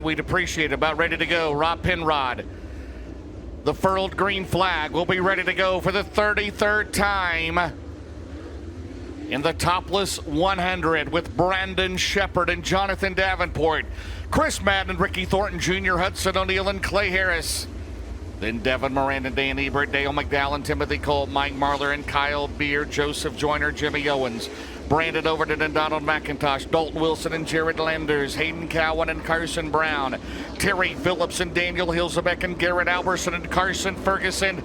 We'd appreciate it. About ready to go. Rob Penrod. The furled green flag will be ready to go for the 33rd time in the Topless 100 with Brandon Shepard and Jonathan Davenport, Chris Madden, Ricky Thornton Jr., Hudson O'Neill, and Clay Harris. Then Devin Moran and Dan Ebert, Dale McDowell, Timothy Cole, Mike Marler, and Kyle Beard, Joseph Joyner, Jimmy Owens, Brandon Overton and Donald McIntosh, Dalton Wilson and Jared Landers, Hayden Cowan and Carson Brown, Terry Phillips and Daniel Hilzebeck and Garrett Alberson and Carson Ferguson.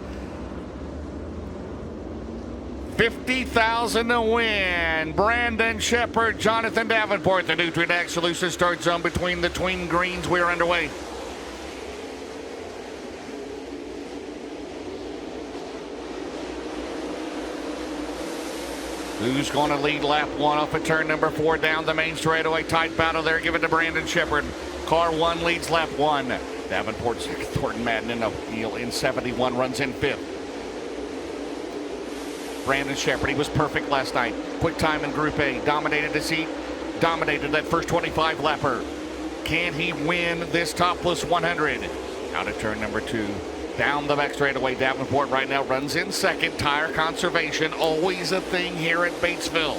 50,000 to win. Brandon Shepard, Jonathan Davenport. The Nutrient Ag Solutions start zone between the tween greens. We're underway. Who's going to lead lap one off of turn number 4 down the main straightaway? Tight battle there. Give it to Brandon Shepard. Car 1 leads lap 1. Davenport second. Thornton Madden in O'Neill in 71 runs in 5th. Brandon Shepard, he was perfect last night. Quick time in Group A. Dominated the seat. Dominated that first 25 lapper. Can he win this Topless 100? Out of turn number 2. Down the back straightaway, Davenport right now runs in second. Tire conservation, always a thing here at Batesville.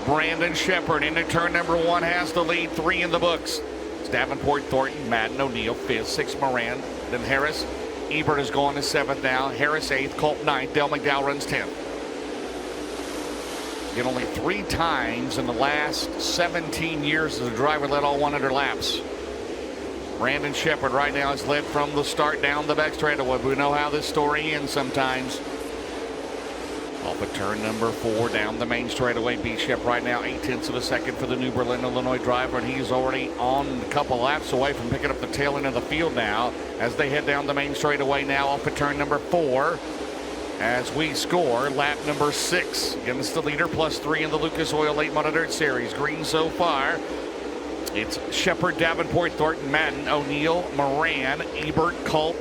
Brandon Shepard into turn number 1 has the lead, 3 in the books. It's Davenport, Thornton, Madden, O'Neill, 5th, 6 Moran, then Harris. Ebert is going to 7th now. Harris 8th, Colt 9th, Dale McDowell runs 10th. Yet only 3 times in the last 17 years has a driver led all 100 laps. Brandon Shepard right now is led from the start down the back straightaway. We know how this story ends sometimes. Off of turn number 4 down the main straightaway. B. Shep right now 0.8 of a second for the New Berlin, Illinois driver, and he's already on a couple laps away from picking up the tail end of the field now as they head down the main straightaway now off of turn number 4 as we score lap number 6 against the leader plus 3 in the Lucas Oil Late Model Dirt Series. Green so far. It's Shepard, Davenport, Thornton, Madden, O'Neill, Moran, Ebert, Colt,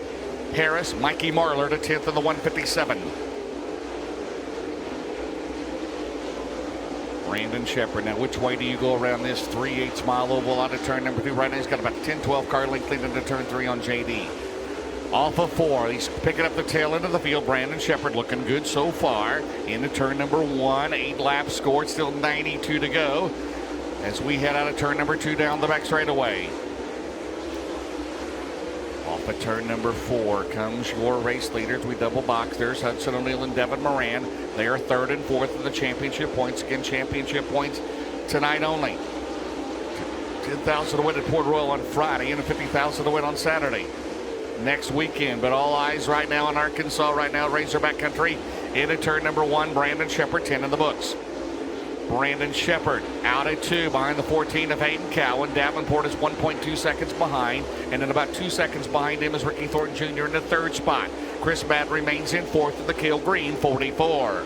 Harris, Mikey Marler to 10th in the 157. Brandon Shepard. Now, which way do you go around this 3/8 mile oval out of turn number 2? Right now, he's got about 10-12 car length lead into turn 3 on JD. Off of 4, he's picking up the tail end of the field. Brandon Shepard looking good so far. Into turn number 1, 8 laps scored, still 92 to go. As we head out of turn number 2 down the back straightaway. Off of turn number 4 comes your race leaders. We double box. There's Hudson O'Neill and Devin Moran. They are 3rd and 4th in the championship points. Again, championship points tonight only. 10,000 to win at Port Royal on Friday and 50,000 to win on Saturday next weekend. But all eyes right now in Arkansas, right now, Razorback country. Into turn number 1, Brandon Shepard, 10 in the books. Brandon Shepard out at 2 behind the 14 of Hayden Cowan. Davenport is 1.2 seconds behind, and then about 2 seconds behind him is Ricky Thornton Jr. in the 3rd spot. Chris Madden remains in 4th at the Kale Green 44.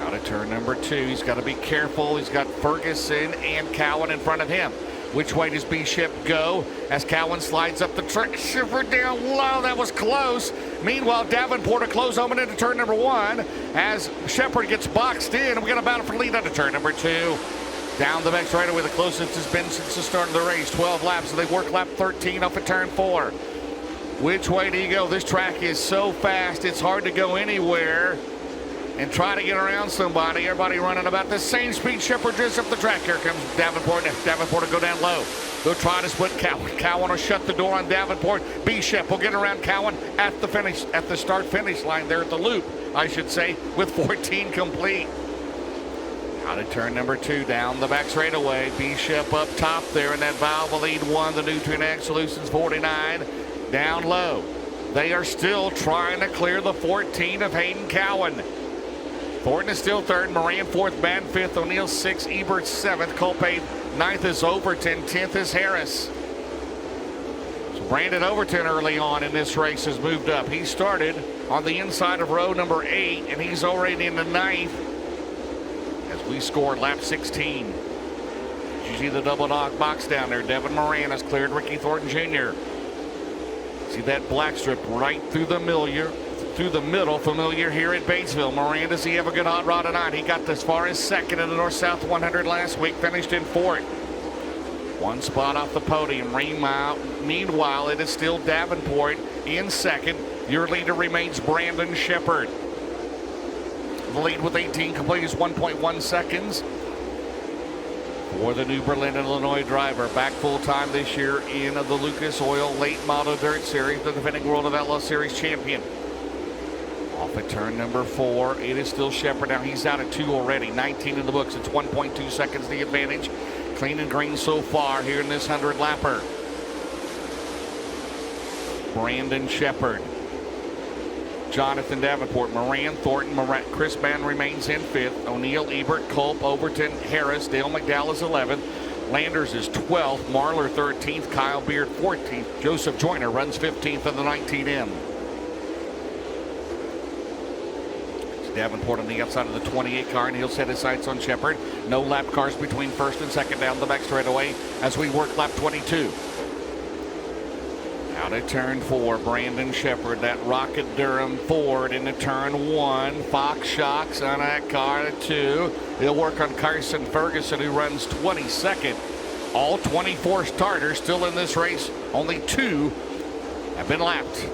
Out of turn number 2, he's got to be careful. He's got Ferguson and Cowan in front of him. Which way does B-Ship go as Cowan slides up the track? Shepard down low. That was close. Meanwhile, Davenport a close home into turn number 1 as Shepard gets boxed in. We got a battle for lead under turn number 2. Down the back straightaway, the closest it's been since the start of the race. 12 laps, so they work lap 13 off of turn 4. Which way do you go? This track is so fast, it's hard to go anywhere and try to get around somebody. Everybody running about the same speed. Shepard drifts up the track. Here comes Davenport. Davenport will go down low. They'll try to split Cowan. Cowan will shut the door on Davenport. B-Shep will get around Cowan at the finish, at the start-finish line there at the loop, I should say, with 14 complete. Out of turn number 2, down the back straightaway. B-Shep up top there in that valve lead 1. The Nutrient Ag Solutions 49 down low. They are still trying to clear the 14 of Hayden Cowan. Thornton is still 3rd, Moran 4th, Madden 5th, O'Neill 6th, Ebert 7th, Culp 8th, 9th is Overton, 10th is Harris. So Brandon Overton early on in this race has moved up. He started on the inside of row number 8, and he's already in the 9th as we score lap 16. You see the double dog box down there. Devin Moran has cleared Ricky Thornton Jr. See that black strip right through the middle, familiar here at Batesville. Moran, does he have a good hot rod tonight? He got as far as 2nd in the North-South 100 last week, finished in 4th. 1 spot off the podium. Meanwhile, it is still Davenport in second. Your leader remains Brandon Shepard. The lead with 18 complete is 1.1 seconds for the new Berlin, Illinois driver. Back full time this year in the Lucas Oil Late Model Dirt Series, the defending World of Outlaw Series champion. Off at turn number 4, it is still Shepard. Now he's out at 2 already, 19 in the books. It's 1.2 seconds the advantage. Clean and green so far here in this 100-lapper. Brandon Shepard, Jonathan Davenport, Moran, Thornton, Chris Mann remains in 5th. O'Neill, Ebert, Culp, Overton, Harris, Dale McDowell is 11th. Landers is 12th. Marlar 13th. Kyle Beard 14th. Joseph Joyner runs 15th in the 19M. Davenport on the outside of the 28 car, and he'll set his sights on Shepard. No lap cars between first and second down the back straightaway as we work lap 22. Out at turn 4, Brandon Shepard, that Rocket Durham Ford into turn 1. Fox Shocks on that car at 2. He'll work on Carson Ferguson, who runs 22nd. All 24 starters still in this race. Only 2 have been lapped.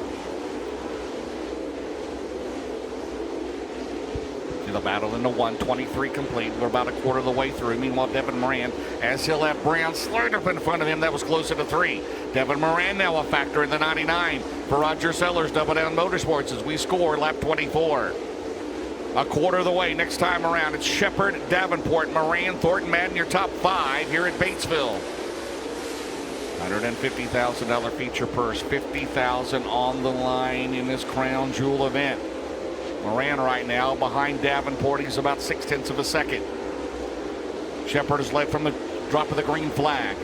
The battle in the 123 complete. We're about a quarter of the way through. Meanwhile, Devin Moran, as he'll have Brown slid up in front of him. That was closer to 3. Devin Moran now a factor in the 99 for Roger Sellers, Double Down Motorsports, as we score lap 24. A quarter of the way. Next time around, it's Shepard, Davenport, Moran, Thornton, Madden, your top 5 here at Batesville. $150,000 feature purse, $50,000 on the line in this crown jewel event. Moran right now behind Davenport. He's about 0.6 of a second. Shepard is led from the drop of the green flag,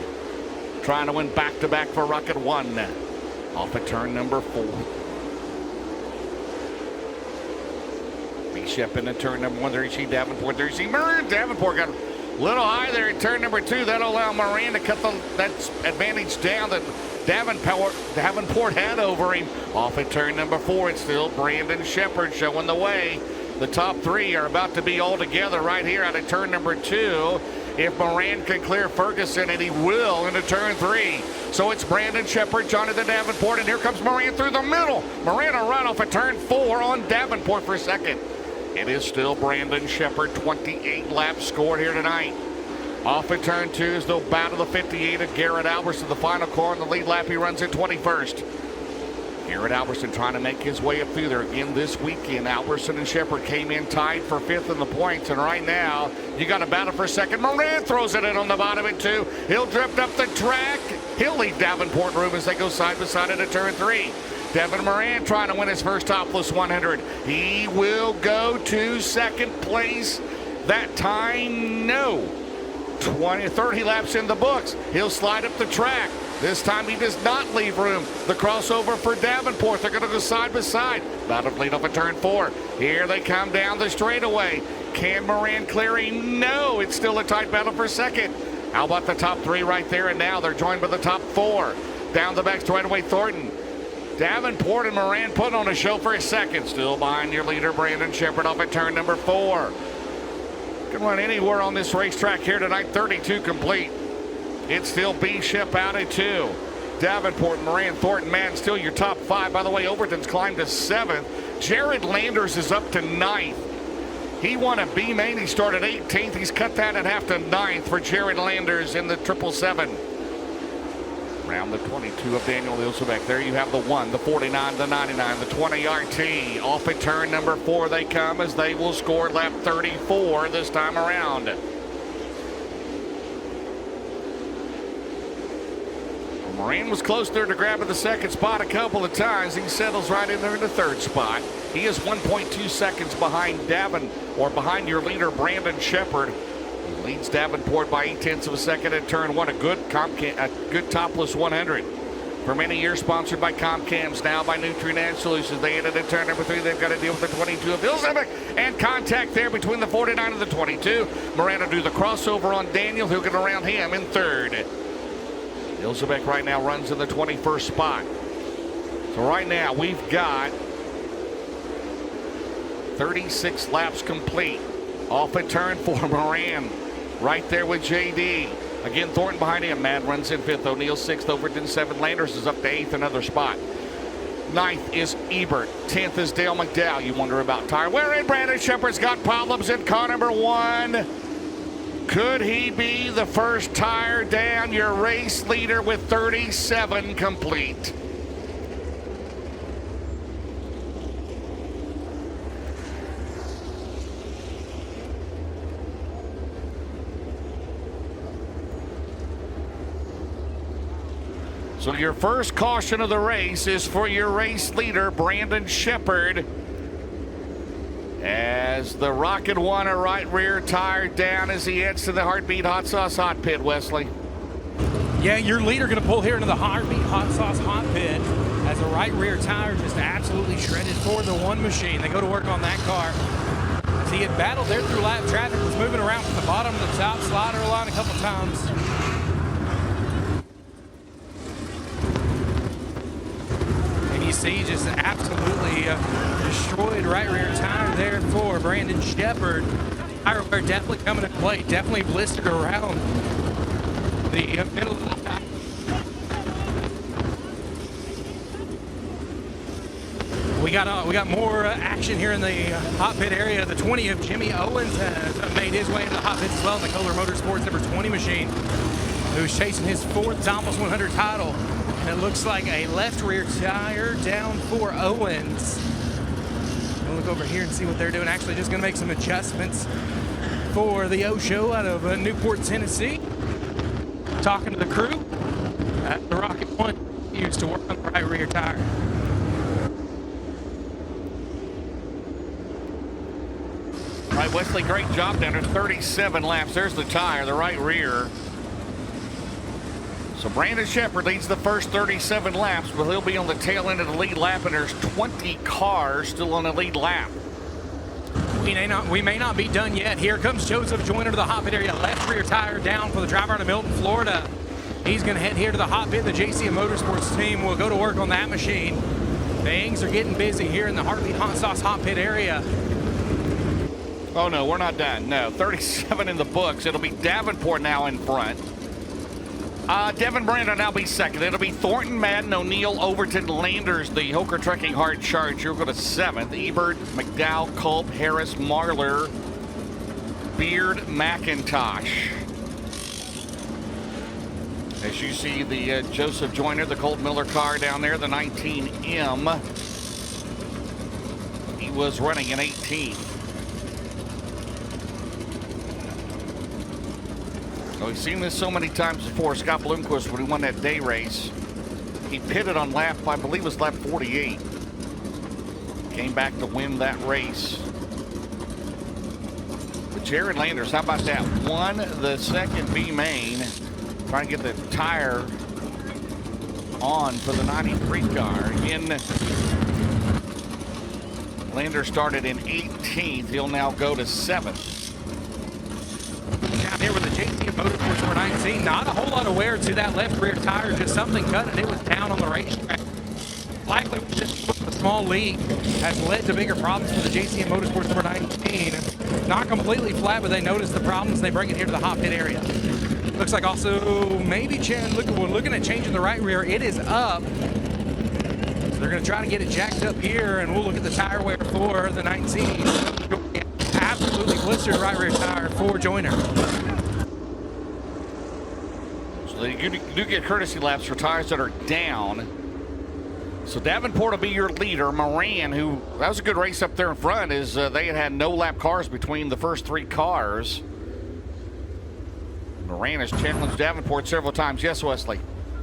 trying to win back-to-back for Rocket 1. Off at turn number 4. Shep into turn number 1. There you see Davenport. There you see Moran. Davenport got a little high there at turn number 2. That'll allow Moran to cut that advantage down that Davenport had over him. Off at turn number 4, it's still Brandon Shepard showing the way. The top 3 are about to be all together right here out of turn number 2. If Moran can clear Ferguson, and he will into turn 3. So it's Brandon Shepard, Jonathan Davenport, and here comes Moran through the middle. Moran will run off at turn 4 on Davenport for second. It is still Brandon Shepard, 28 laps scored here tonight. Off at turn 2 is the battle of 58 of Garrett Albertson, the final car in the lead lap. He runs in 21st. Garrett Albertson trying to make his way up through there again this weekend. Albertson and Shepard came in tied for 5th in the points, and right now you got a battle for second. Moran throws it in on the bottom at 2. He'll drift up the track. He'll leave Davenport room as they go side by side into turn 3. Devin Moran trying to win his first Topless 100. He will go to second place. That time, no. 30 laps in the books. He'll slide up the track. This time he does not leave room. The crossover for Davenport. They're going to go side by side. About to lead off at turn 4. Here they come down the straightaway. Can Moran clear him? No. It's still a tight battle for second. How about the top 3 right there? And now they're joined by the top 4. Down the back straightaway, Thornton. Davenport and Moran put on a show for a second. Still behind your leader, Brandon Shepard, off at turn number 4. Can run anywhere on this racetrack here tonight. 32 complete. It's still B Shep out at 2. Davenport, Moran, Thornton, Madden still your top 5. By the way, Overton's climbed to 7th. Jared Landers is up to 9th. He won a B main. He started 18th. He's cut that in half to 9th for Jared Landers in the 777. Around the 22 of Daniel Ilsebeck. There you have the 1, the 49, the 99, the 20 RT. Off at turn number 4 they come as they will score lap 34 this time around. Moran was close there to grabbing the second spot a couple of times. He settles right in there in the 3rd spot. He is 1.2 seconds behind behind your leader, Brandon Shepard. Leads Davenport by 0.8 of a second at turn 1. A good Topless 100. For many years sponsored by Comcams, now by Nutrient Solutions. They ended at turn number 3. They've got to deal with the 22 of Ilsebeck. And contact there between the 49 and the 22. Moran will do the crossover on Daniel. He'll get around him in 3rd. Ilsebeck right now runs in the 21st spot. So right now we've got 36 laps complete. Off at turn 4, Moran right there with JD. Again, Thornton behind him. Mad runs in 5th. O'Neill 6th. Overton 7th. Landers is up to 8th, another spot. 9th is Ebert. 10th is Dale McDowell. You wonder about tire wearing. Brandon Shepard's got problems in car number 1. Could he be the first tire down? Your race leader with 37 complete. So your first caution of the race is for your race leader, Brandon Shepard. As the Rocket One, a right rear tire down as he heads to the Heartbeat Hot Sauce Hot Pit, Wesley. Yeah, your leader going to pull here into the Heartbeat Hot Sauce Hot Pit as the right rear tire just absolutely shredded for the one machine. They go to work on that car. As he had battled there through lap traffic, was moving around from the bottom to the top slider line a couple times. You see just absolutely destroyed right rear tire there for Brandon Shepard. Tire wear definitely coming to play, definitely blistered around the middle of the tire. We got more action here in the hot pit area. The 20 of Jimmy Owens has made his way into the hot pits as well in the Kohler Motorsports number 20 machine, who's chasing his 4th Topless 100 title. And it looks like a left rear tire down for Owens. We'll look over here and see what they're doing. Actually, just going to make some adjustments for the O Show out of Newport, Tennessee. Talking to the crew at the Rocket One, used to work on the right rear tire. All right, Wesley, great job down there. 37 laps. There's the tire, the right rear. So Brandon Shepard leads the first 37 laps, but he'll be on the tail end of the lead lap, and there's 20 cars still on the lead lap. We may not be done yet. Here comes Joseph Joyner to the hot pit area. Left rear tire down for the driver out of Milton, Florida. He's going to head here to the hot pit. The JCM Motorsports team will go to work on that machine. Things are getting busy here in the Heartbeat Hot Sauce hot pit area. Oh, no, we're not done. No, 37 in the books. It'll be Davenport now in front. Devin Brandon now be second. It'll be Thornton, Madden, O'Neill, Overton, Landers, the Hoker Trucking Hard Charge. You'll go to 7th. Ebert, McDowell, Culp, Harris, Marler, Beard, McIntosh. As you see the Joseph Joyner, the Colt Miller car down there, the 19M. He was running in 18th. So we've seen this so many times before. Scott Bloomquist, when he won that day race, he pitted on lap, I believe it was lap 48. Came back to win that race. But Jared Landers, how about that? Won the second B main, trying to get the tire on for the 93 car. Again, Landers started in 18th. He'll now go to 7th. Down here with the JCM Motorsports number 19, not a whole lot of wear to that left rear tire, just something cut and it was down on the racetrack. Likely just a small leak has led to bigger problems for the JCM Motorsports number 19. Not completely flat, but they notice the problems. They bring it here to the hot pit area. Looks like also maybe we're looking at changing the right rear. It is up. So they're going to try to get it jacked up here, and we'll look at the tire wear for the 19. Absolutely blistered right rear tire for Joyner. So you do get courtesy laps for tires that are down. So Davenport will be your leader. Moran, that was a good race up there in front, is they had no lap cars between the first 3 cars. Moran has challenged Davenport several times. Yes, Wesley.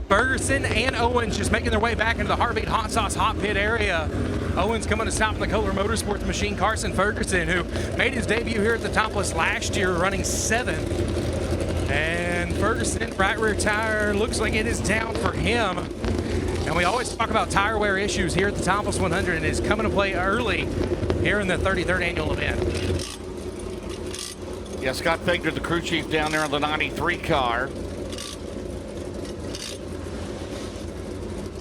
Ferguson and Owens just making their way back into the Heartbeat Hot Sauce hot pit area. Owens coming to stop in the Kohler Motorsports machine. Carson Ferguson, who made his debut here at the Topless last year, running 7th. And Ferguson, right rear tire, looks like it is down for him. And we always talk about tire wear issues here at the Topless 100, and it's coming to play early here in the 33rd annual event. Yeah, Scott Fegner, the crew chief down there on the 93 car.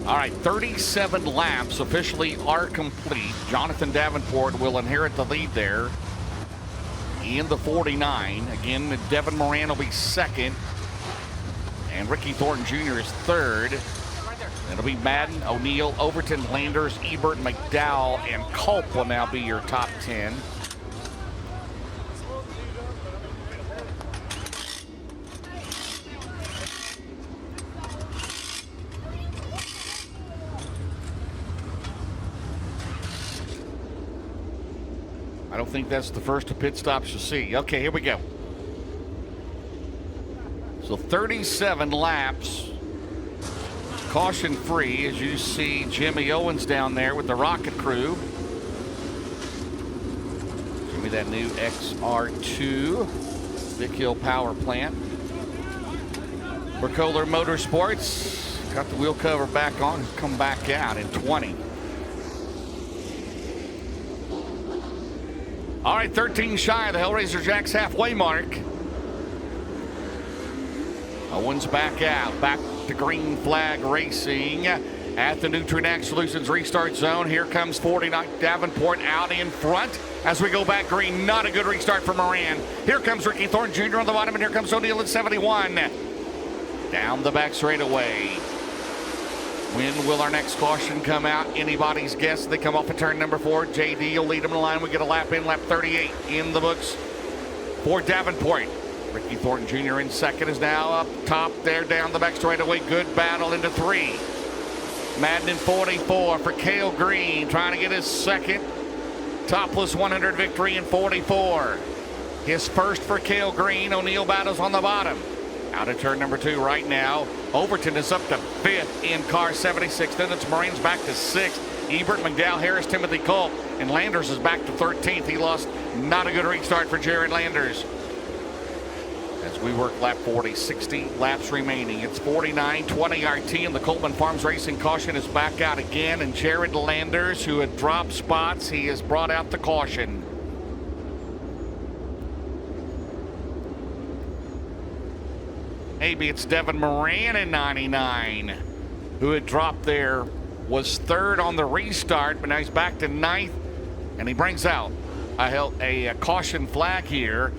All right, 37 laps officially are complete. Jonathan Davenport will inherit the lead there in the 49. Again, Devin Moran will be second. and Ricky Thornton Jr. is third. It'll be Madden, O'Neill, Overton, Landers, Ebert, McDowell, and Culp will now be your top 10. I don't think that's the first of pit stops you'll see. Okay, here we go. So 37 laps, caution free, as you see Jimmy Owens down there with the Rocket Crew. Give me that new XR2 Big Hill Power Plant. For Kohler Motorsports, got the wheel cover back on, come back out in 20. All right, 13 shy of the Hellraiser Jack's halfway mark. Owens back out, back to green flag racing at the Nutrient Solutions restart zone. Here comes 49 Davenport out in front as we go back green. Not a good restart for Moran. Here comes Ricky Thornton Jr. on the bottom, and here comes O'Neill at 71. Down the back straightaway. When will our next caution come out? Anybody's guess. They come off of turn number 4. JD will lead them in line. We get a lap in, lap 38 in the books for Davenport. Ricky Thornton Jr. in second is now up top there down the back straightaway. Good battle into 3. Madden in 44 for Cale Green, trying to get his second Topless 100 victory in 44. His first for Cale Green. O'Neill battles on the bottom. Out of turn number 2 right now. Overton is up to 5th in car 76. Then it's Moran's back to 6th. Ebert, McDowell, Harris, Timothy Culp. And Landers is back to 13th. He lost. Not a good restart for Jared Landers. As we work lap 40, 60 laps remaining. It's 49-20 RT, and the Coleman Farms Racing caution is back out again. And Jared Landers, who had dropped spots, he has brought out the caution. Maybe it's Devin Moran in 99, who had dropped there, was 3rd on the restart, but now he's back to 9th, and he brings out a caution flag here.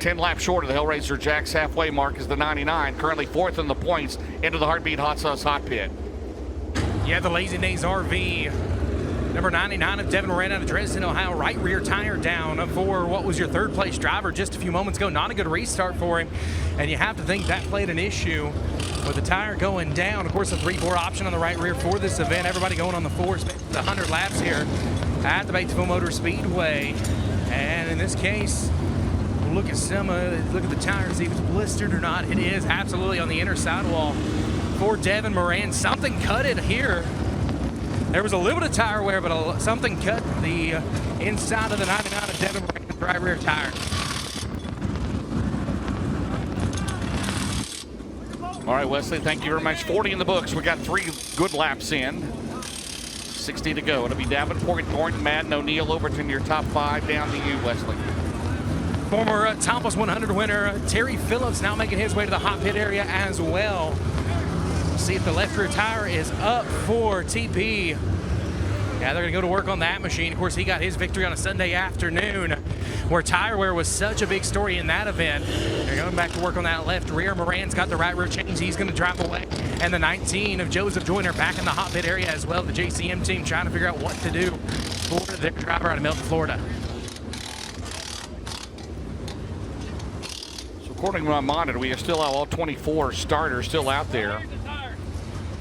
10 laps short of the Hellraiser Jack's halfway mark is the 99, currently 4th in the points into the Heartbeat Hot Sauce Hot Pit. Yeah, the Lazy Days RV. Number 99 of Devin Moran out of Dresden, Ohio. Right rear tire down for what was your 3rd place driver just a few moments ago. Not a good restart for him. And you have to think that played an issue with the tire going down. Of course, the 3-4 option on the right rear for this event. Everybody going on the 4s, the 100 laps here at the Batesville Motor Speedway. And in this case, we'll look at look at the tire and see if it's blistered or not. It is absolutely on the inner sidewall for Devin Moran. Something cut it here. There was a little bit of tire wear, but something cut the inside of the 99 of Devin Moran's right rear tire. All right, Wesley, thank you very much. 40 in the books. We got 3 good laps in. 60 to go. It'll be Davenport, Thornton, Madden, O'Neill, Overton, your top 5. Down to you, Wesley. Former Topless 100 winner Terry Phillips now making his way to the hot pit area as well. See if the left rear tire is up for TP. Yeah, they're going to go to work on that machine. Of course, he got his victory on a Sunday afternoon where tire wear was such a big story in that event. They're going back to work on that left rear. Moran's got the right rear change. He's going to drive away. And the 19 of Joseph Joyner back in the hot pit area as well. The JCM team trying to figure out what to do for their driver out of Milton, Florida. So according to my monitor, we still have all 24 starters still out there.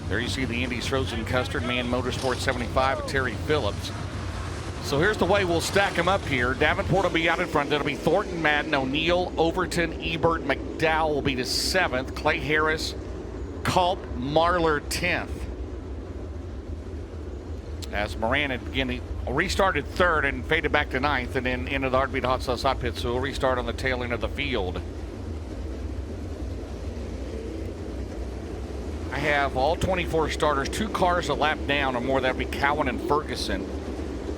There you see the Indy's Frozen Custard, Man Motorsports 75 of Terry Phillips. So here's the way we'll stack them up here. Davenport will be out in front. It'll be Thornton, Madden, O'Neill, Overton, Ebert, McDowell will be to 7th. Clay Harris, Culp, Marlar 10th. As Moran again, he restarted 3rd and faded back to 9th and then into the Heartbeat Hot Sauce Hot Pit, so he'll restart on the tail end of the field. I have all 24 starters, 2 cars a lap down or more. That would be Cowan and Ferguson.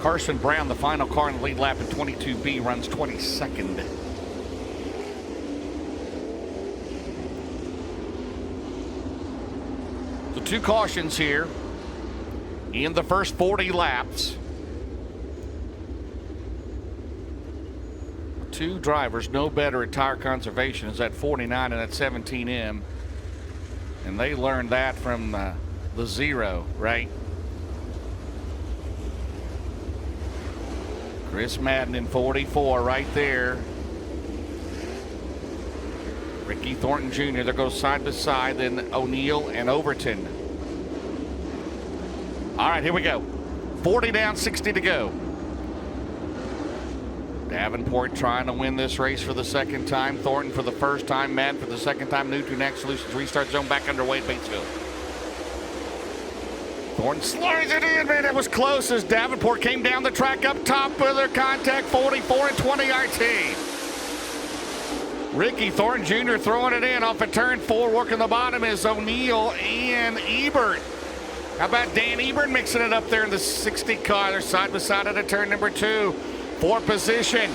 Carson Brown, the final car in the lead lap in 22B, runs 22nd. So 2 cautions here in the first 40 laps. 2 drivers no better at tire conservation as that 49 and that 17M. And they learned that from the zero, right? Chris Madden in 44 right there. Ricky Thornton Jr. They go side by side, then O'Neill and Overton. All right, here we go. 40 down, 60 to go. Davenport trying to win this race for the second time. Thornton for the first time. Madden for the second time. New to next solutions. Restart zone back underway at Batesville. Thornton slides it in, man. That was close as Davenport came down the track up top with their contact. 44 and 20 RT. Ricky Thornton Jr. throwing it in off of turn 4. Working the bottom is O'Neill and Ebert. How about Dan Ebert mixing it up there in the 60 car? They're side by side at turn number 2 for position.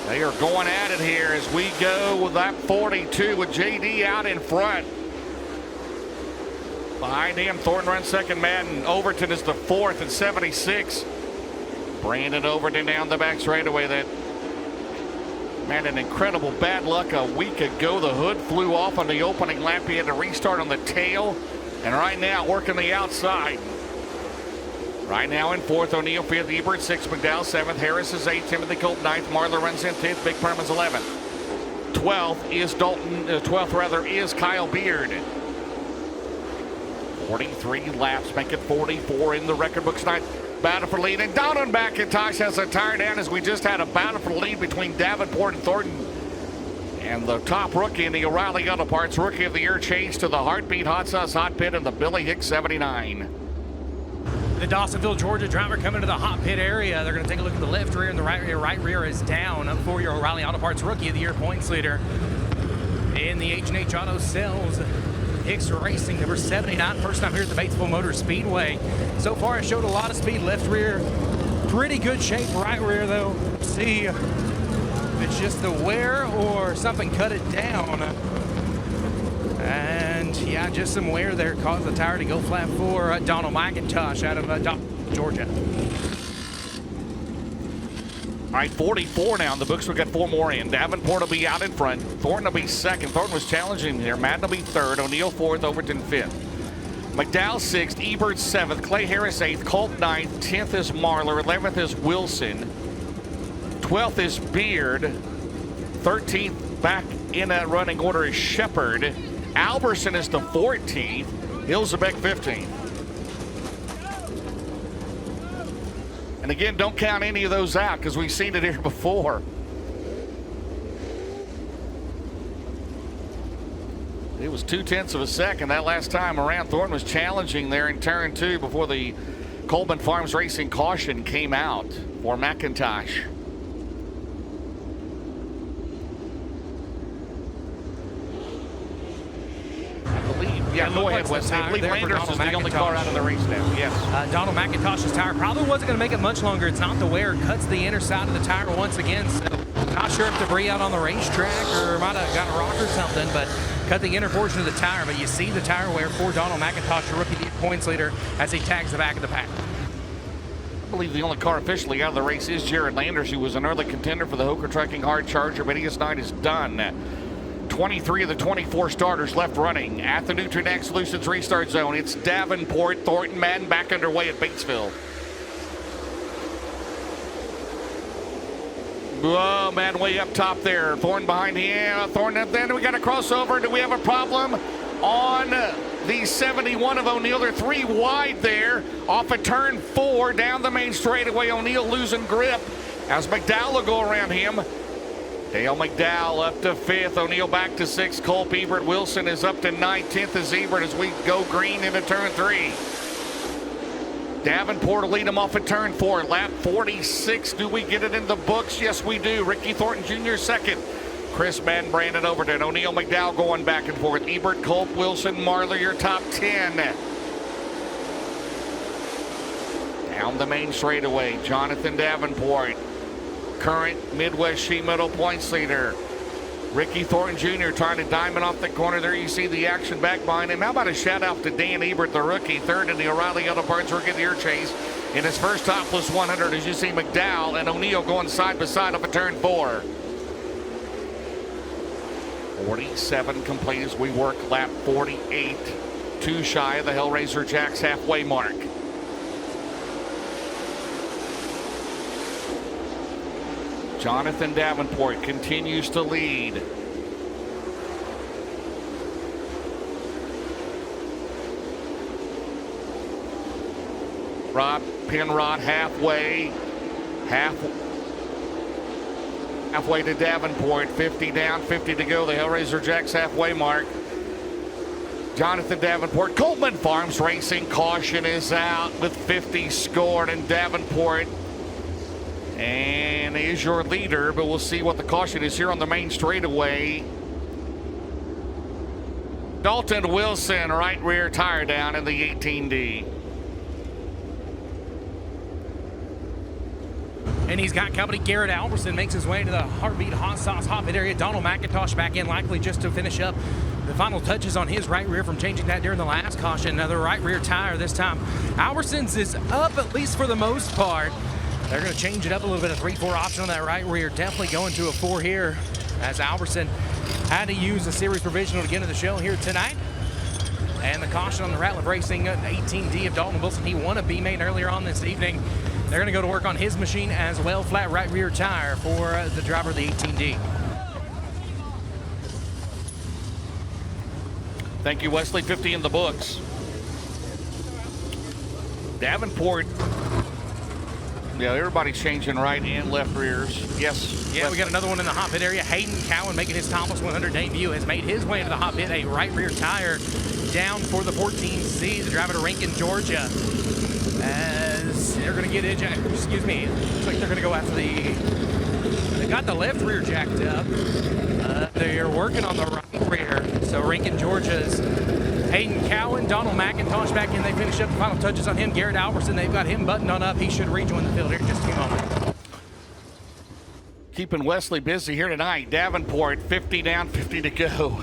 They are going at it here as we go with that 42 with JD out in front. Behind him, Thornton runs second. Madden. Overton is the 4th and 76. Brandon Overton down the back straightaway. That man, an incredible bad luck a week ago. The hood flew off on the opening lap. He had to restart on the tail. And right now, working the outside. Right now in 4th, O'Neill 5th, Ebert 6th, McDowell 7th, Harris is 8th, Timothy Colt 9th, Marler runs in 10th, Big Perm is 11th. 12th is is Kyle Beard. 43 laps, make it 44 in the record books tonight. Battle for lead, and down and back, and Tosh has a tire down as we just had a battle for lead between Davenport and Thornton. And the top rookie in the O'Reilly Auto Parts Rookie of the Year changed to the Heartbeat Hot Sauce Hot Pit and the Billy Hicks 79. The Dawsonville, Georgia driver coming to the hot pit area. They're going to take a look at the left rear and the right rear. Right rear is down for your O'Reilly Auto Parts Rookie of the Year points leader. In the H&H Auto Sales, Hicks Racing, number 79. First time here at the Batesville Motor Speedway. So far, it showed a lot of speed. Left rear, pretty good shape. Right rear, though, see if it's just the wear or something cut it down. And yeah, just some wear there caused the tire to go flat for Donald McIntosh out of Georgia. All right, 44 now in the books. We've got 4 more in. Davenport will be out in front. Thornton will be 2nd. Thornton was challenging here. Madden will be 3rd. O'Neill 4th. Overton 5th. McDowell 6th. Ebert 7th. Clay Harris 8th. Colt 9th. 10th is Marler. 11th is Wilson. 12th is Beard. 13th back in that running order is Shepard. Alberson is the 14th. Hilzebeck 15th. And again, don't count any of those out because we've seen it here before. It was 0.2 of a second that last time around. Thornton was challenging there in turn 2 before the Coleman Farms Racing caution came out for McIntosh. Yeah, go ahead, Wesley. I believe Landers is the only car out of the race now. Yes. Donald McIntosh's tire probably wasn't going to make it much longer. It's not the wear. It cuts the inner side of the tire once again. So not sure if debris out on the racetrack or might have got a rock or something, but cut the inner portion of the tire. But you see the tire wear for Donald McIntosh, the rookie points leader, as he tags the back of the pack. I believe the only car officially out of the race is Jared Landers, who was an early contender for the Hooker Trucking Hard Charger, but his night is done. 23 of the 24 starters left running at the Nutrien Solutions restart zone. It's Davenport, Thornton, Madden back underway at Batesville. Oh, Madden way up top there. Thornton behind him. Thornton up there. We got a crossover. Do we have a problem on the 71 of O'Neill? They're 3 wide there off of turn 4 down the main straightaway. O'Neill losing grip as McDowell will go around him. Dale McDowell up to 5th. O'Neill back to 6th. Cole Ebert. Wilson is up to 9th. 10th is Ebert as we go green into turn 3. Davenport will lead him off at turn 4. Lap 46. Do we get it in the books? Yes, we do. Ricky Thornton Jr. 2nd. Chris Madden, Brandon Overton. O'Neill, McDowell going back and forth. Ebert, Colt, Wilson, Marler, your top 10. Down the main straightaway. Jonathan Davenport. Current Midwest Sheet Metal points leader. Ricky Thornton Jr. trying to diamond off the corner there. You see the action back behind him. How about a shout out to Dan Ebert, the rookie, 3rd in the O'Reilly Auto Parts Rookie of the Year chase in his first Topless 100 as you see McDowell and O'Neill going side by side up at turn 4. 47 complete as we work lap 48. 2 shy of the Hellraiser Jacks halfway mark. Jonathan Davenport continues to lead. Rob Penrod halfway to Davenport. 50 down, 50 to go. The Hellraiser Jacks halfway mark. Jonathan Davenport, Coleman Farms Racing, caution is out with 50 scored, and Davenport and is your leader, but we'll see what the caution is here on the main straightaway. Dalton Wilson, right rear tire down in the 18D. And he's got company. Garrett Alberson makes his way to the Heartbeat Hot Sauce Hot Pit area. Donald McIntosh back in, likely just to finish up the final touches on his right rear from changing that during the last caution. Another right rear tire this time. Alberson's is up, at least for the most part. They're going to change it up a little bit. A 3-4 option on that right rear. Definitely going to a 4 here, as Alberson had to use a series provisional to get into the show here tonight. And the caution on the Ratliff Racing 18D of Dalton Wilson. He won a B-main earlier on this evening. They're going to go to work on his machine as well. Flat right rear tire for the driver of the 18D. Thank you, Wesley. 50 in the books. Davenport. Yeah, everybody's changing right and left rears. Yes. Yeah, we got another one in the hot pit area. Hayden Cowan, making his Topless 100 debut, has made his way into the hot pit. A right rear tire down for the 14C, the driver to Rankin, Georgia. As they're going to get excuse me, looks like they're going to go after they got the left rear jacked up. They're working on the right rear. So Rankin, Georgia's Hayden Cowan, Donald McIntosh back in. They finish up the final touches on him. Garrett Alberson, they've got him buttoned on up. He should rejoin the field here in just a few moments. Keeping Wesley busy here tonight. Davenport, 50 down, 50 to go.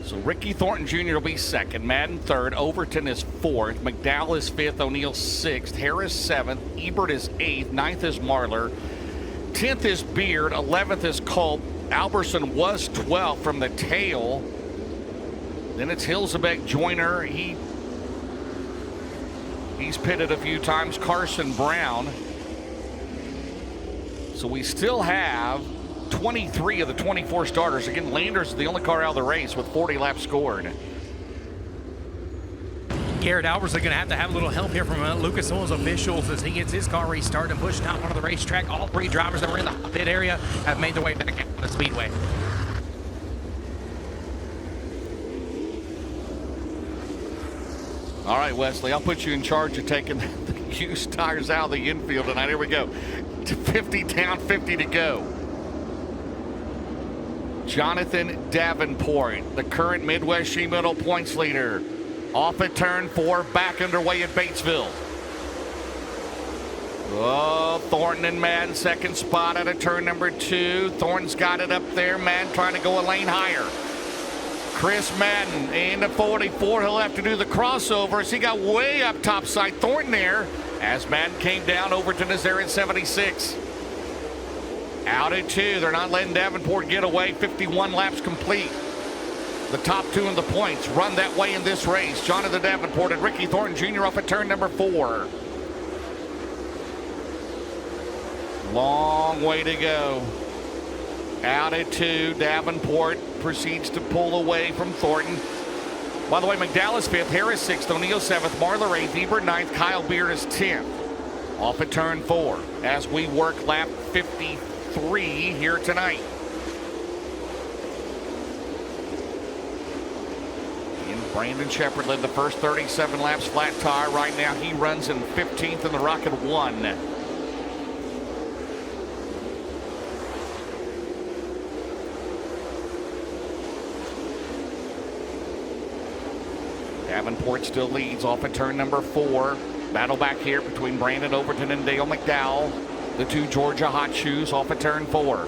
So Ricky Thornton Jr. will be second, Madden third, Overton is fourth, McDowell is fifth, O'Neill sixth, Harris seventh, Ebert is eighth, ninth is Marlar, 10th is Beard, 11th is Culp. Alberson was 12th from the tail. Then it's Hilzebeck Joyner. He's pitted a few times. Carson Brown. So we still have 23 of the 24 starters. Again, Landers is the only car out of the race with 40 laps scored. Garrett Alberson going to have a little help here from Lucas Oil's officials as he gets his car restarted and pushed out onto the racetrack. All 3 drivers that were in the pit area have made their way back out to the Speedway. All right, Wesley, I'll put you in charge of taking the used tires out of the infield tonight. Here we go. 50 down, 50 to go. Jonathan Davenport, the current Midwest Sheet Metal points leader. Off at turn 4, back underway at Batesville. Oh, Thornton and Madden second spot out of turn number 2. Thornton's got it up there. Madden trying to go a lane higher. Chris Madden into 44. He'll have to do the crossover as he got way up top side. Thornton there as Madden came down. Overton is there in 76. Out at 2. They're not letting Davenport get away. 51 laps complete. The top 2 in the points run that way in this race. Jonathan Davenport and Ricky Thornton Jr. off at turn number 4. Long way to go. Out at 2. Davenport proceeds to pull away from Thornton. By the way, McDowell is 5th, Harris 6th, O'Neill 7th, Marlar 8th, Ebert 9th, Kyle Beard is 10th. Off at turn 4 as we work lap 53 here tonight. Brandon Shepard led the first 37 laps flat tire. Right now he runs in 15th in the Rocket 1. Davenport still leads off at turn number 4. Battle back here between Brandon Overton and Dale McDowell. The 2 Georgia hot shoes off at turn 4.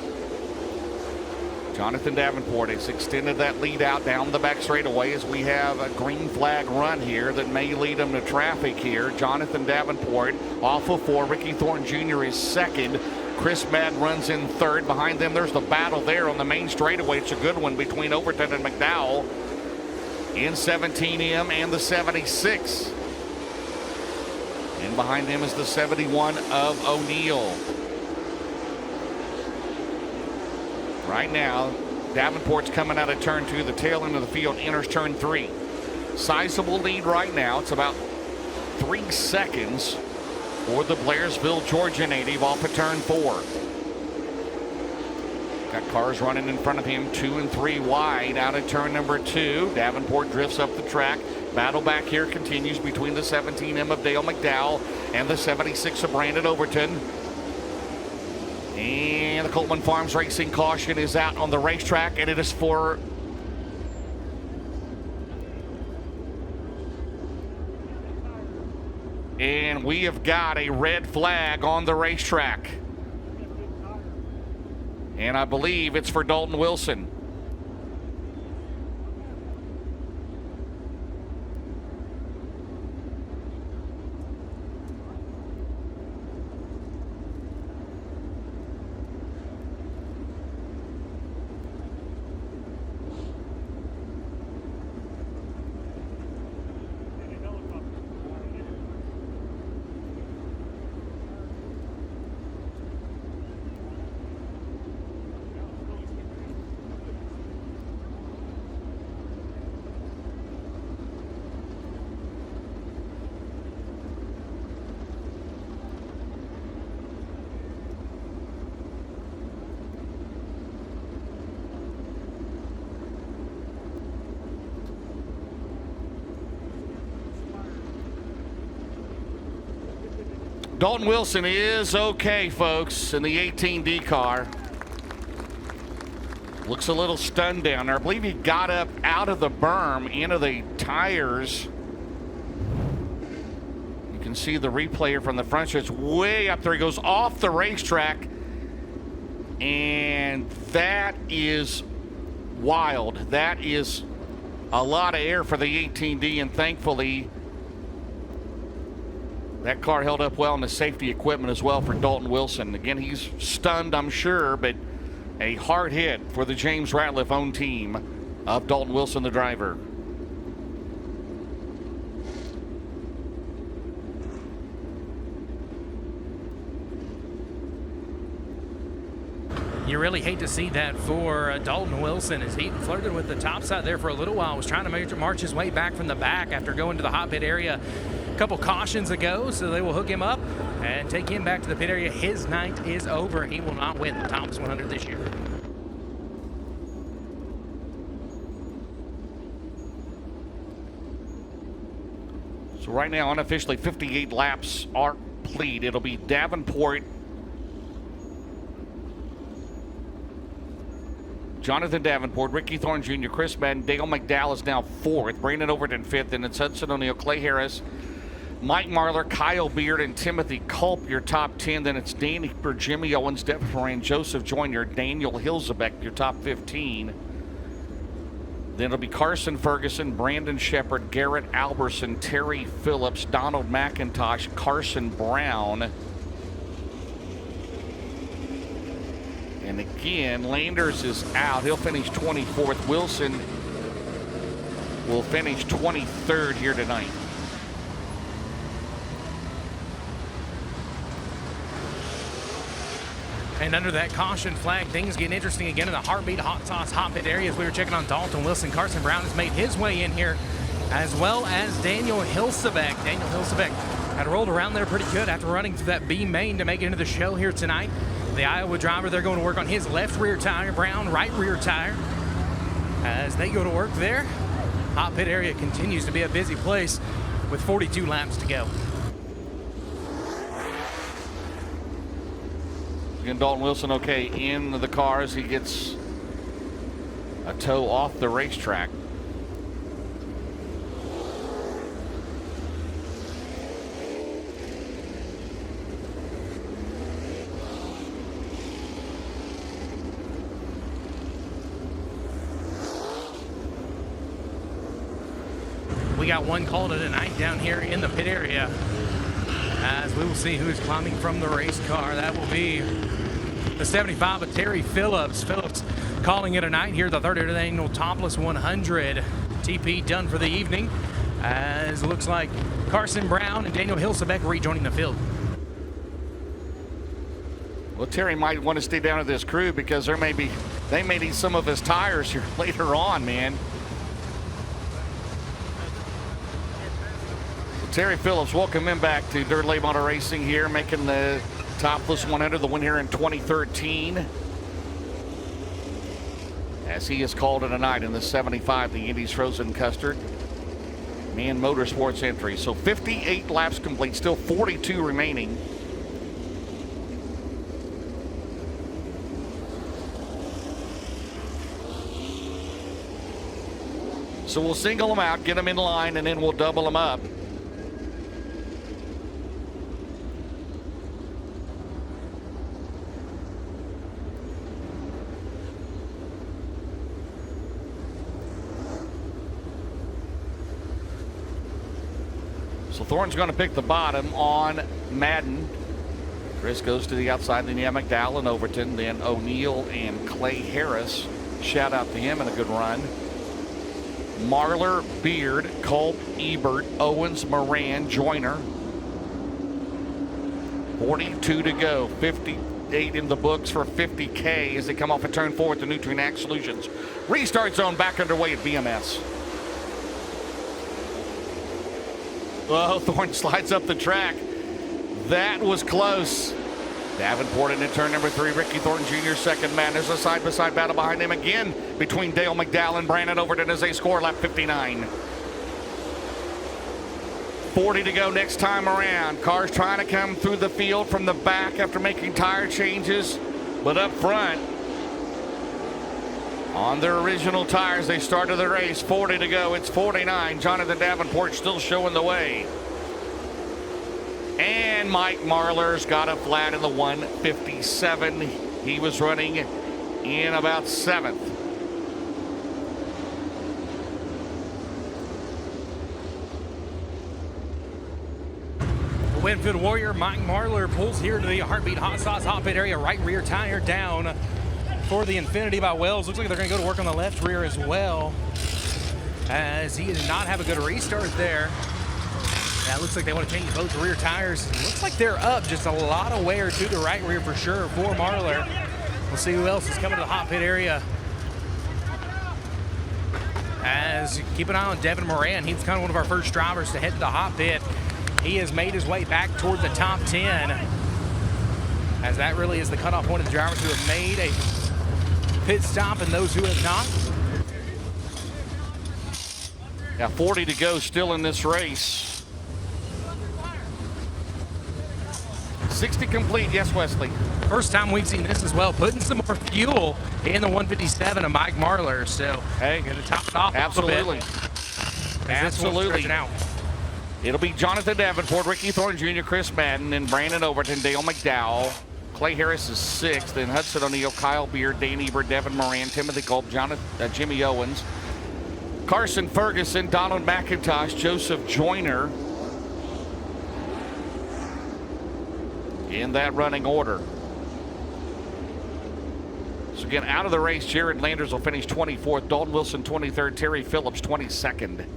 Jonathan Davenport has extended that lead out down the back straightaway as we have a green flag run here that may lead him to traffic here. Jonathan Davenport off of 4. Ricky Thornton Jr. is second. Chris Madden runs in third. Behind them, there's the battle there on the main straightaway. It's a good one between Overton and McDowell in 17M and the 76. And behind him is the 71 of O'Neill. Right now, Davenport's coming out of turn 2. The tail end of the field enters turn 3. Sizable lead right now. It's about 3 seconds for the Blairsville, Georgia native off of turn 4. Got cars running in front of him, 2 and 3 wide out of turn number 2. Davenport drifts up the track. Battle back here continues between the 17M of Dale McDowell and the 76 of Brandon Overton. And the Coleman Farms Racing caution is out on the racetrack, and it is for and we have got a red flag on the racetrack. And I believe it's for Dalton Wilson. Dalton Wilson is okay, folks, in the 18D car. Looks a little stunned down there. I believe he got up out of the berm into the tires. You can see the replay from the front stretch way up there. He goes off the racetrack, and that is wild. That is a lot of air for the 18D, and thankfully that car held up well in the safety equipment as well for Dalton Wilson. Again, he's stunned, I'm sure, but a hard hit for the James Ratliff owned team of Dalton Wilson, the driver. You really hate to see that for Dalton Wilson, as he flirted with the top side there for a little while. Was trying to march his way back from the back after going to the hot pit area a couple cautions ago, so they will hook him up and take him back to the pit area. His night is over. He will not win the Topless 100 this year. So right now, unofficially, 58 laps are complete. It'll be Davenport, Jonathan Davenport, Ricky Thorne Jr., Chris Madden, Dale McDowell is now 4th, Brandon Overton 5th, and it's Hudson O'Neill, Clay Harris, Mike Marlar, Kyle Beard, and Timothy Culp, your top 10. Then it's Danny Cooper, Jimmy Owens, Devin Moran, Joseph Joyner, Daniel Hilzebeck, your top 15. Then it'll be Carson Ferguson, Brandon Shepard, Garrett Alberson, Terry Phillips, Donald McIntosh, Carson Brown. And again, Landers is out. He'll finish 24th. Wilson will finish 23rd here tonight. And under that caution flag, things get interesting again in the Heartbeat Hot Sauce Hot Pit area as we were checking on Dalton Wilson. Carson Brown has made his way in here, as well as Daniel Hilzebeck. Daniel Hilzebeck had rolled around there pretty good after running through that B main to make it into the show here tonight. The Iowa driver, they're going to work on his left rear tire. Brown, right rear tire. As they go to work there, Hot Pit area continues to be a busy place with 42 laps to go. Again, Dalton Wilson okay in the car as he gets a tow off the racetrack. We got one call to the night down here in the pit area, as we will see who's climbing from the race car. That will be the 75 of Terry Phillips. Phillips calling it a night here, the 30th annual Topless 100. TP done for the evening, as it looks like Carson Brown and Daniel Hilsebeck rejoining the field. Well, Terry might want to stay down with this crew because they may need some of his tires here later on, man. Terry Phillips, welcome him back to Dirt Late Model Racing here, making the Topless 100, the win here in 2013. As he has called it a night in the 75, the Indy's Frozen Custard Man Motorsports entry. So 58 laps complete, still 42 remaining. So we'll single them out, get them in line, and then we'll double them up. So Thorne's going to pick the bottom on Madden. Chris goes to the outside, then you have McDowell and Overton, then O'Neill and Clay Harris. Shout out to him and a good run. Marlar, Beard, Culp, Ebert, Owens, Moran, Joyner. 42 to go. 58 in the books for 50K as they come off a turn 4 at the Nutrient Solutions. Restart zone back underway at BMS. Oh, Thorne slides up the track. That was close. Davenport in turn number 3. Ricky Thornton Jr. second man. There's a side-by-side battle behind him again between Dale McDowell and Brandon Overton as they score lap 59. 40 to go next time around. Cars trying to come through the field from the back after making tire changes. But up front, on their original tires, they started the race. 40 to go. It's 49. Jonathan Davenport still showing the way. And Mike Marlar's got a flat in the 157. He was running in about 7th. Winfield Warrior Mike Marlar pulls here to the Heartbeat Hot Sauce hot pit area. Right rear tire down for the Infinity by Wells. Looks like they're going to go to work on the left rear as well, as he did not have a good restart there. That looks like they want to change both rear tires. Looks like they're up just a lot of wear to the right rear for sure for Marlar. We'll see who else is coming to the hot pit area. As keep an eye on Devin Moran. He's kind of one of our first drivers to head to the hot pit. He has made his way back toward the top 10, as that really is the cutoff point of the drivers who have made a pit stop and those who have not. Yeah, 40 to go still in this race. 60 complete, yes, Wesley. First time we've seen this as well, putting some more fuel in the 157 of Mike Marlar. So, hey, going to top it off absolutely. A little bit. Absolutely. It'll be Jonathan Davenport, Ricky Thornton Jr., Chris Madden, and Brandon Overton, Dale McDowell. Clay Harris is 6th, then Hudson O'Neill, Kyle Beard, Dane Ebert, Devin Moran, Timothy Culp, Jimmy Owens, Carson Ferguson, Donald McIntosh, Joseph Joyner. In that running order. So again, out of the race, Jared Landers will finish 24th, Dalton Wilson 23rd, Terry Phillips 22nd.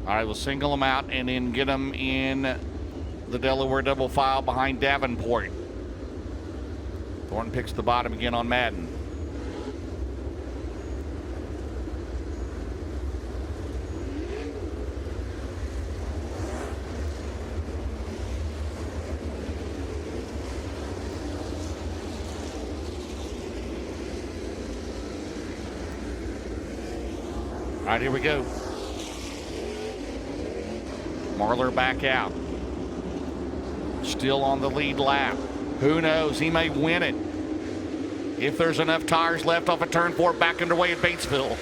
All right, we'll single them out and then get them in the Delaware double file behind Davenport. Thornton picks the bottom again on Madden. All right, here we go. Marlar back out. still on the lead lap. Who knows? He may win it if there's enough tires left off of turn 4 back underway at Batesville.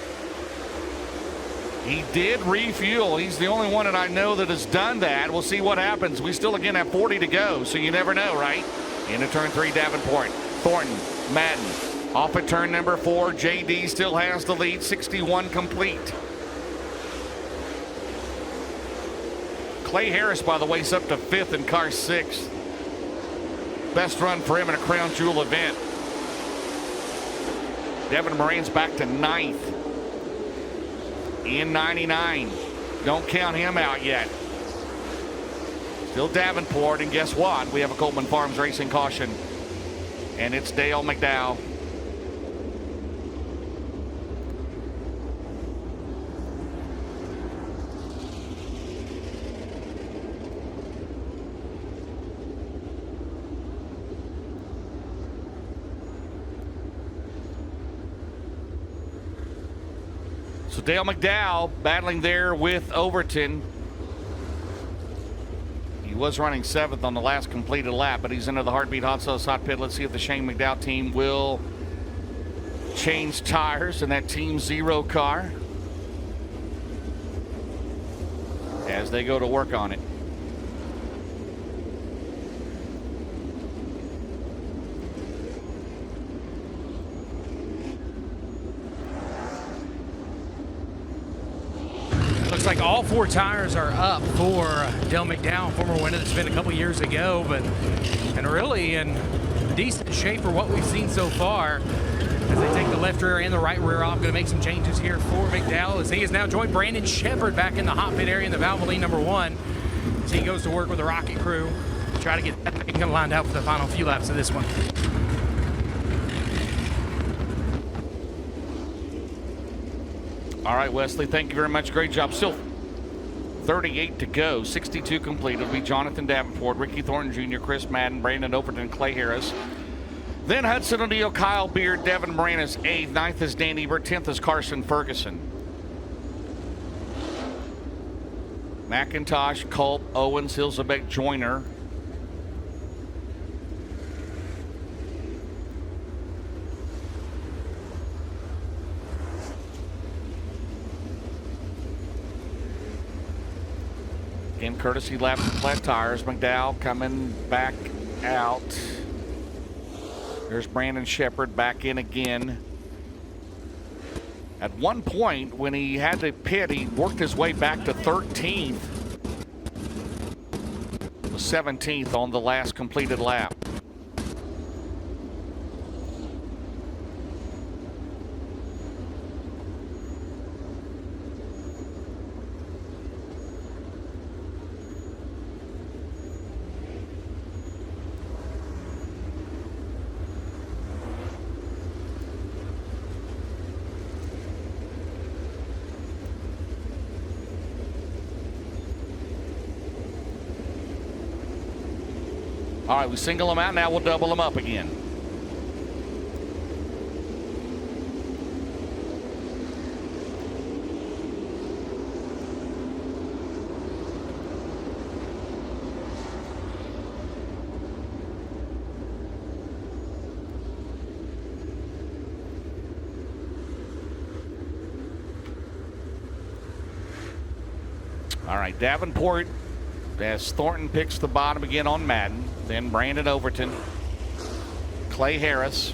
He did refuel. He's the only one that I know that has done that. We'll see what happens. We still again have 40 to go, so you never know, right? Into turn 3, Davenport, Thornton, Madden. Off at turn number 4, JD still has the lead, 61 complete. Clay Harris, by the way, is up to 5th in car 6. Best run for him in a crown jewel event. Devin Moran's back to 9th in 99. Don't count him out yet. Still Davenport, and guess what? We have a Coleman Farms Racing caution, and it's Dale McDowell. So Dale McDowell battling there with Overton. He was running 7th on the last completed lap, but he's into the Heartbeat Hot Sauce Hot Pit. Let's see if the Shane McDowell team will change tires in that Team Zero car as they go to work on it. Looks like all 4 tires are up for Dale McDowell, former winner that's been a couple years ago, and really in decent shape for what we've seen so far. As they take the left rear and the right rear off, going to make some changes here for McDowell as he has now joined Brandon Shepard back in the hot pit area in the Valvoline number 1 as he goes to work with the Rocket crew to try to get that thing lined out for the final few laps of this one. All right, Wesley, thank you very much. Great job. Still 38 to go, 62 complete. It'll be Jonathan Davenport, Ricky Thornton Jr., Chris Madden, Brandon Overton, Clay Harris. Then Hudson O'Neill, Kyle Beard, Devin Moran is 8th. 9th is Dan Ebert. 10th is Carson Ferguson. McIntosh, Culp, Owens, Hilzebeck, Joyner. Again, courtesy lap from flat tires. McDowell coming back out. There's Brandon Shepard back in again. At one point, when he had to pit, he worked his way back to 13th. Was 17th on the last completed lap. All right, we single them out. Now we'll double them up again. All right, Davenport as Thornton picks the bottom again on Madden. Then Brandon Overton, Clay Harris.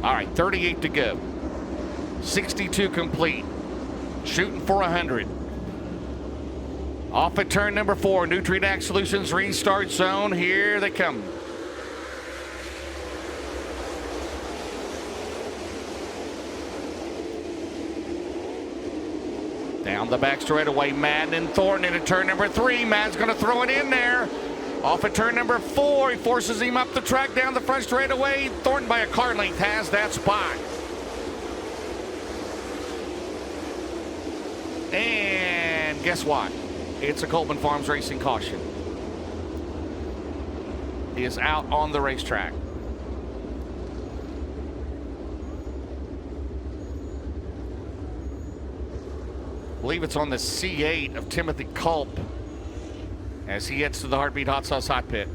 All right, 38 to go. 62 complete. Shooting for 100. Off at turn number 4, Nutrient Solutions restart zone. Here they come. Down the back straightaway, Madden and Thornton into turn number 3. Madden's going to throw it in there. Off at turn number 4, he forces him up the track down the front straightaway. Thornton by a car length has that spot. And guess what? It's a Coleman Farms Racing caution. He is out on the racetrack. believe it's on the C8 of Timothy Culp as he heads to the Heartbeat Hot Sauce Hot Pit.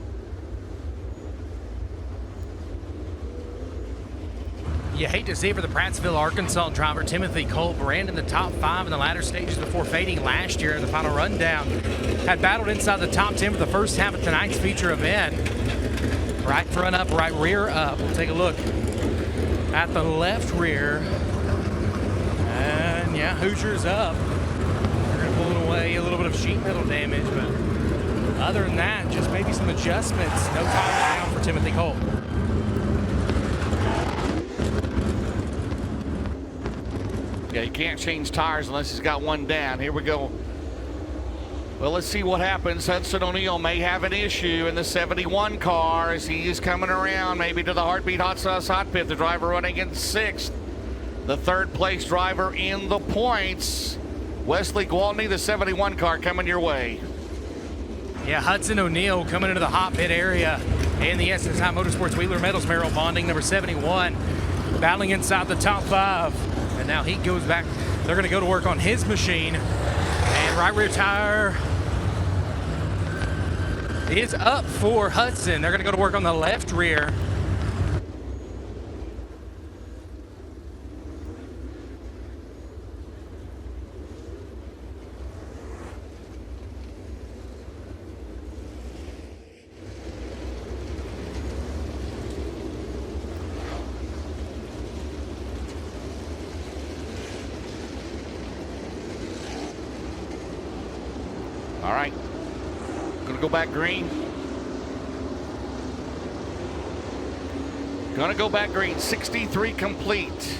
You hate to see it for the Batesville, Arkansas driver. Timothy Culp ran in the top 5 in the latter stages before fading last year in the final rundown. Had battled inside the top 10 for the first half of tonight's feature event. Right front up, right rear up. We'll take a look at the left rear. And yeah, Hoosiers up. They're going to pull it away, a little bit of sheet metal damage, but other than that, just maybe some adjustments. No time down for Timothy Culp. Yeah, you can't change tires unless he's got one down. Here we go. Well, let's see what happens. Hudson O'Neal may have an issue in the 71 car as he is coming around maybe to the Heartbeat Hot Sauce Hot Pit. The driver running in 6th. The 3rd place driver in the points. Wesley Gwaltney, the 71 car, coming your way. Yeah, Hudson O'Neal coming into the hot pit area in the SSI Motorsports Wheeler Metals Merrill Bonding, number 71. Battling inside the top 5. And now he goes back. They're going to go to work on his machine. And right rear tire is up for Hudson. They're going to go to work on the left rear. All right, gonna go back green. Gonna go back green, 63 complete.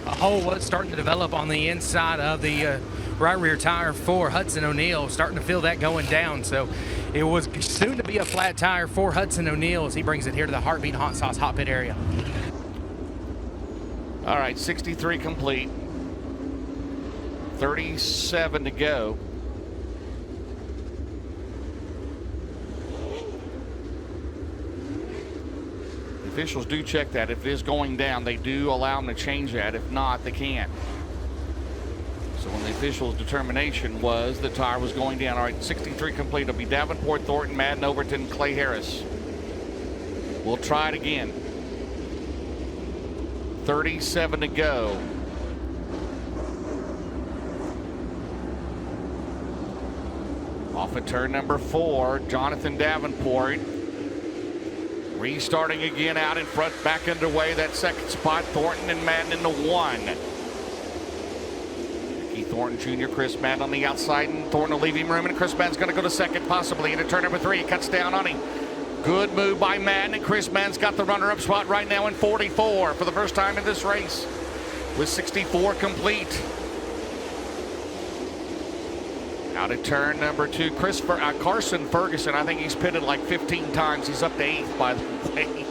A hole was starting to develop on the inside of the right rear tire for Hudson O'Neal, starting to feel that going down. So it was soon to be a flat tire for Hudson O'Neal as he brings it here to the Heartbeat Hot Sauce Hot Pit area. All right, 63 complete. 37 to go. Officials do check that. If it is going down, they do allow them to change that. If not, they can't. So when the officials' determination was the tire was going down. All right, 63 complete. It'll be Davenport, Thornton, Madden, Overton, Clay Harris. We'll try it again. 37 to go. Off of turn number 4, Jonathan Davenport. Restarting again out in front, back underway. That second spot, Thornton and Madden in the 1. Keith Thornton Jr., Chris Madden on the outside, and Thornton will leave him room, and Chris Madden's going to go to second, possibly into turn number 3. He cuts down on him. Good move by Madden, and Chris Madden's got the runner-up spot right now in 44 for the first time in this race with 64 complete. Out of turn number 2, Carson Ferguson. I think he's pitted like 15 times. He's up to 8th, by the way.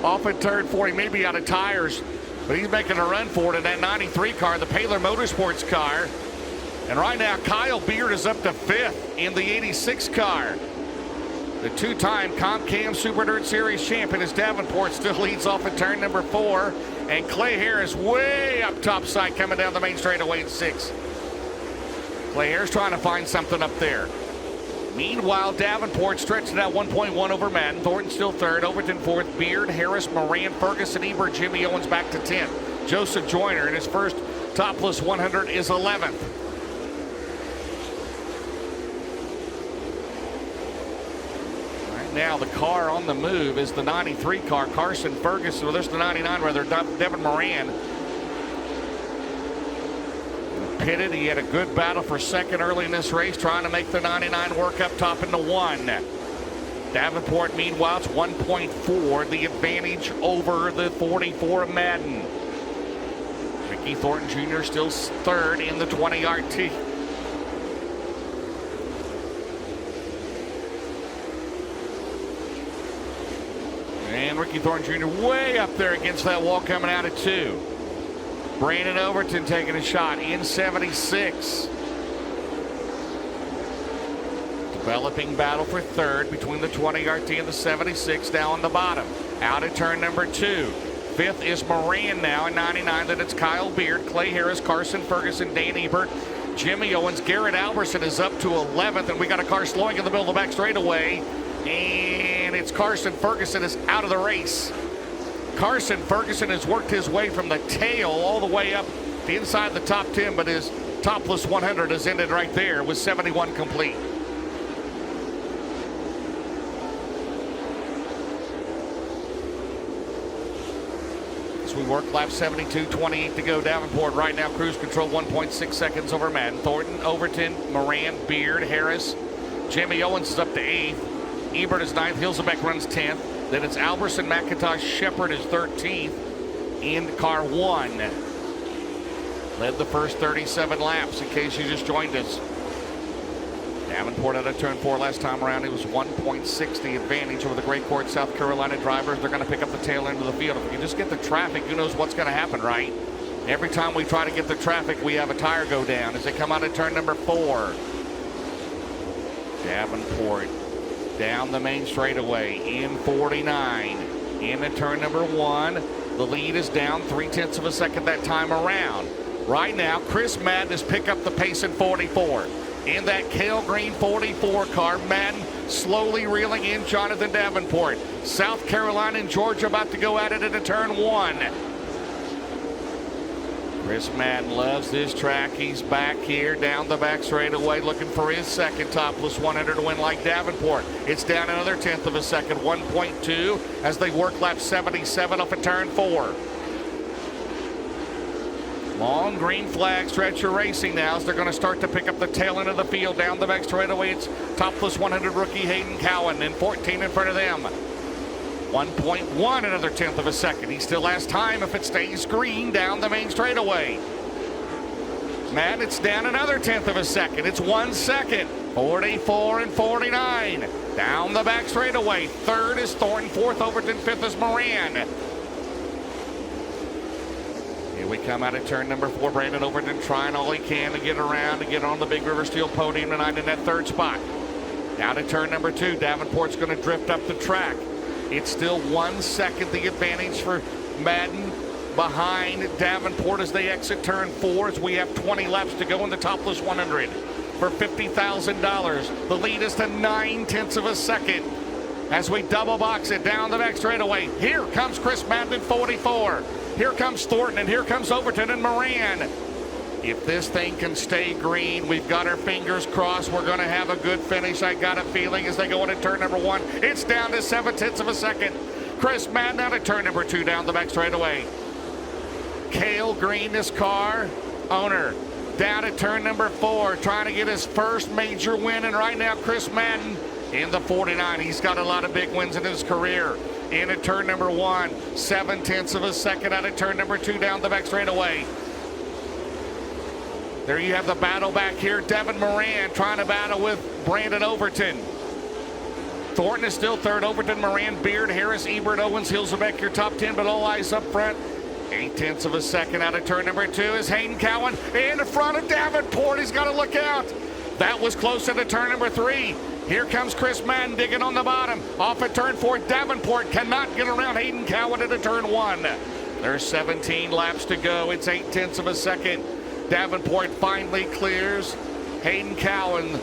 Off at turn 4, he may be out of tires, but he's making a run for it in that 93 car, the Paler Motorsports car. And right now, Kyle Beard is up to 5th in the 86 car. The 2-time ComCam Super Dirt Series champion is Davenport, still leads off at turn number 4. And Clay Harris way up top side coming down the main straightaway at 6th. Clay Harris trying to find something up there. Meanwhile, Davenport stretched it out 1.1 over Madden. Thornton still 3rd, Overton 4th, Beard, Harris, Moran, Ferguson, Ebert, Jimmy Owens back to 10th. Joseph Joyner in his first Topless 100 is 11th. Right now, the car on the move is the 93 car, Carson Ferguson. Well, there's the 99 rather, Devin Moran. Pitted. He had a good battle for second early in this race, trying to make the 99 work up top in the 1. Davenport, meanwhile, it's 1.4, the advantage over the 44 Madden. Ricky Thornton Jr. still 3rd in the 20 RT. And Ricky Thornton Jr. way up there against that wall coming out at 2. Brandon Overton taking a shot in 76. Developing battle for third between the 20-yard tee and the 76 down the bottom. Out at turn number 2. Fifth is Moran now in 99. Then it's Kyle Beard, Clay Harris, Carson Ferguson, Dan Ebert, Jimmy Owens. Garrett Alberson is up to 11th, and we got a car slowing in the middle of the back straightaway. And it's Carson Ferguson is out of the race. Carson Ferguson has worked his way from the tail all the way up to inside the top 10, but his topless 100 has ended right there with 71 complete. We work lap 72, 28 to go. Davenport right now cruise control 1.6 seconds over Madden. Thornton, Overton, Moran, Beard, Harris. Jimmy Owens is up to 8th. Ebert is 9th. Hilsebeck runs 10th. Then it's Alberson, McIntosh, Shepard is 13th in car 1. Led the first 37 laps in case you just joined us. Davenport out of turn 4 last time around. It was 1.6 the advantage over the Great Court South Carolina drivers. They're going to pick up the tail end of the field. If you just get the traffic, who knows what's going to happen, right? Every time we try to get the traffic, we have a tire go down as they come out of turn number 4. Davenport down the main straightaway in 49. Into turn number 1. The lead is down 0.3 of a second that time around. Right now, Chris Madden has picked up the pace in 44. In that Kale Green 44 car, Madden slowly reeling in Jonathan Davenport. South Carolina and Georgia about to go at it into turn 1. Chris Madden loves this track. He's back here down the back straightaway looking for his second topless 100 to win like Davenport. It's down another 1/10 of a second, 1.2 as they work lap 77 up at turn 4. Long green flag stretch of racing now as they're going to start to pick up the tail end of the field down the back straightaway. It's topless 100 rookie Hayden Cowan and 14 in front of them. 1.1 another 1/10 of a second. He still has time if it stays green down the main straightaway. Matt, it's down another 1/10 of a second. It's 1 second. 44 and 49 down the back straightaway. Third is Thornton, fourth Overton, fifth is Moran. We come out of turn number 4. Brandon Overton trying all he can to get around to get on the Big River Steel podium tonight in that third spot. Now to turn number 2. Davenport's going to drift up the track. It's still 1 second the advantage for Madden behind Davenport as they exit turn 4 as we have 20 laps to go in the topless 100 for $50,000. The lead is to 0.9 of a second as we double box it down the back straightaway. Here comes Chris Madden in 44. Here comes Thornton, and here comes Overton and Moran. If this thing can stay green, we've got our fingers crossed. We're going to have a good finish. I got a feeling as they go into turn number 1. It's down to 0.7 of a second. Chris Madden out of turn number 2 down the back straightaway. Kale Green, this car owner, down at turn number 4, trying to get his first major win. And right now, Chris Madden in the 49. He's got a lot of big wins in his career. In at turn number 1, 0.7 of a second out of turn number 2 down the back straightaway. There you have the battle back here. Devin Moran trying to battle with Brandon Overton. Thornton is still third. Overton, Moran, Beard, Harris, Ebert, Owens, Hilsebeck, your top 10, but all eyes up front. 0.8 of a second out of turn number 2 is Hayden Cowan in front of Davenport. He's got to look out. That was close into turn number 3. Here comes Chris Madden digging on the bottom. Off at turn 4, Davenport cannot get around Hayden Cowan into turn 1. There's 17 laps to go. It's 0.8 of a second. Davenport finally clears Hayden Cowan.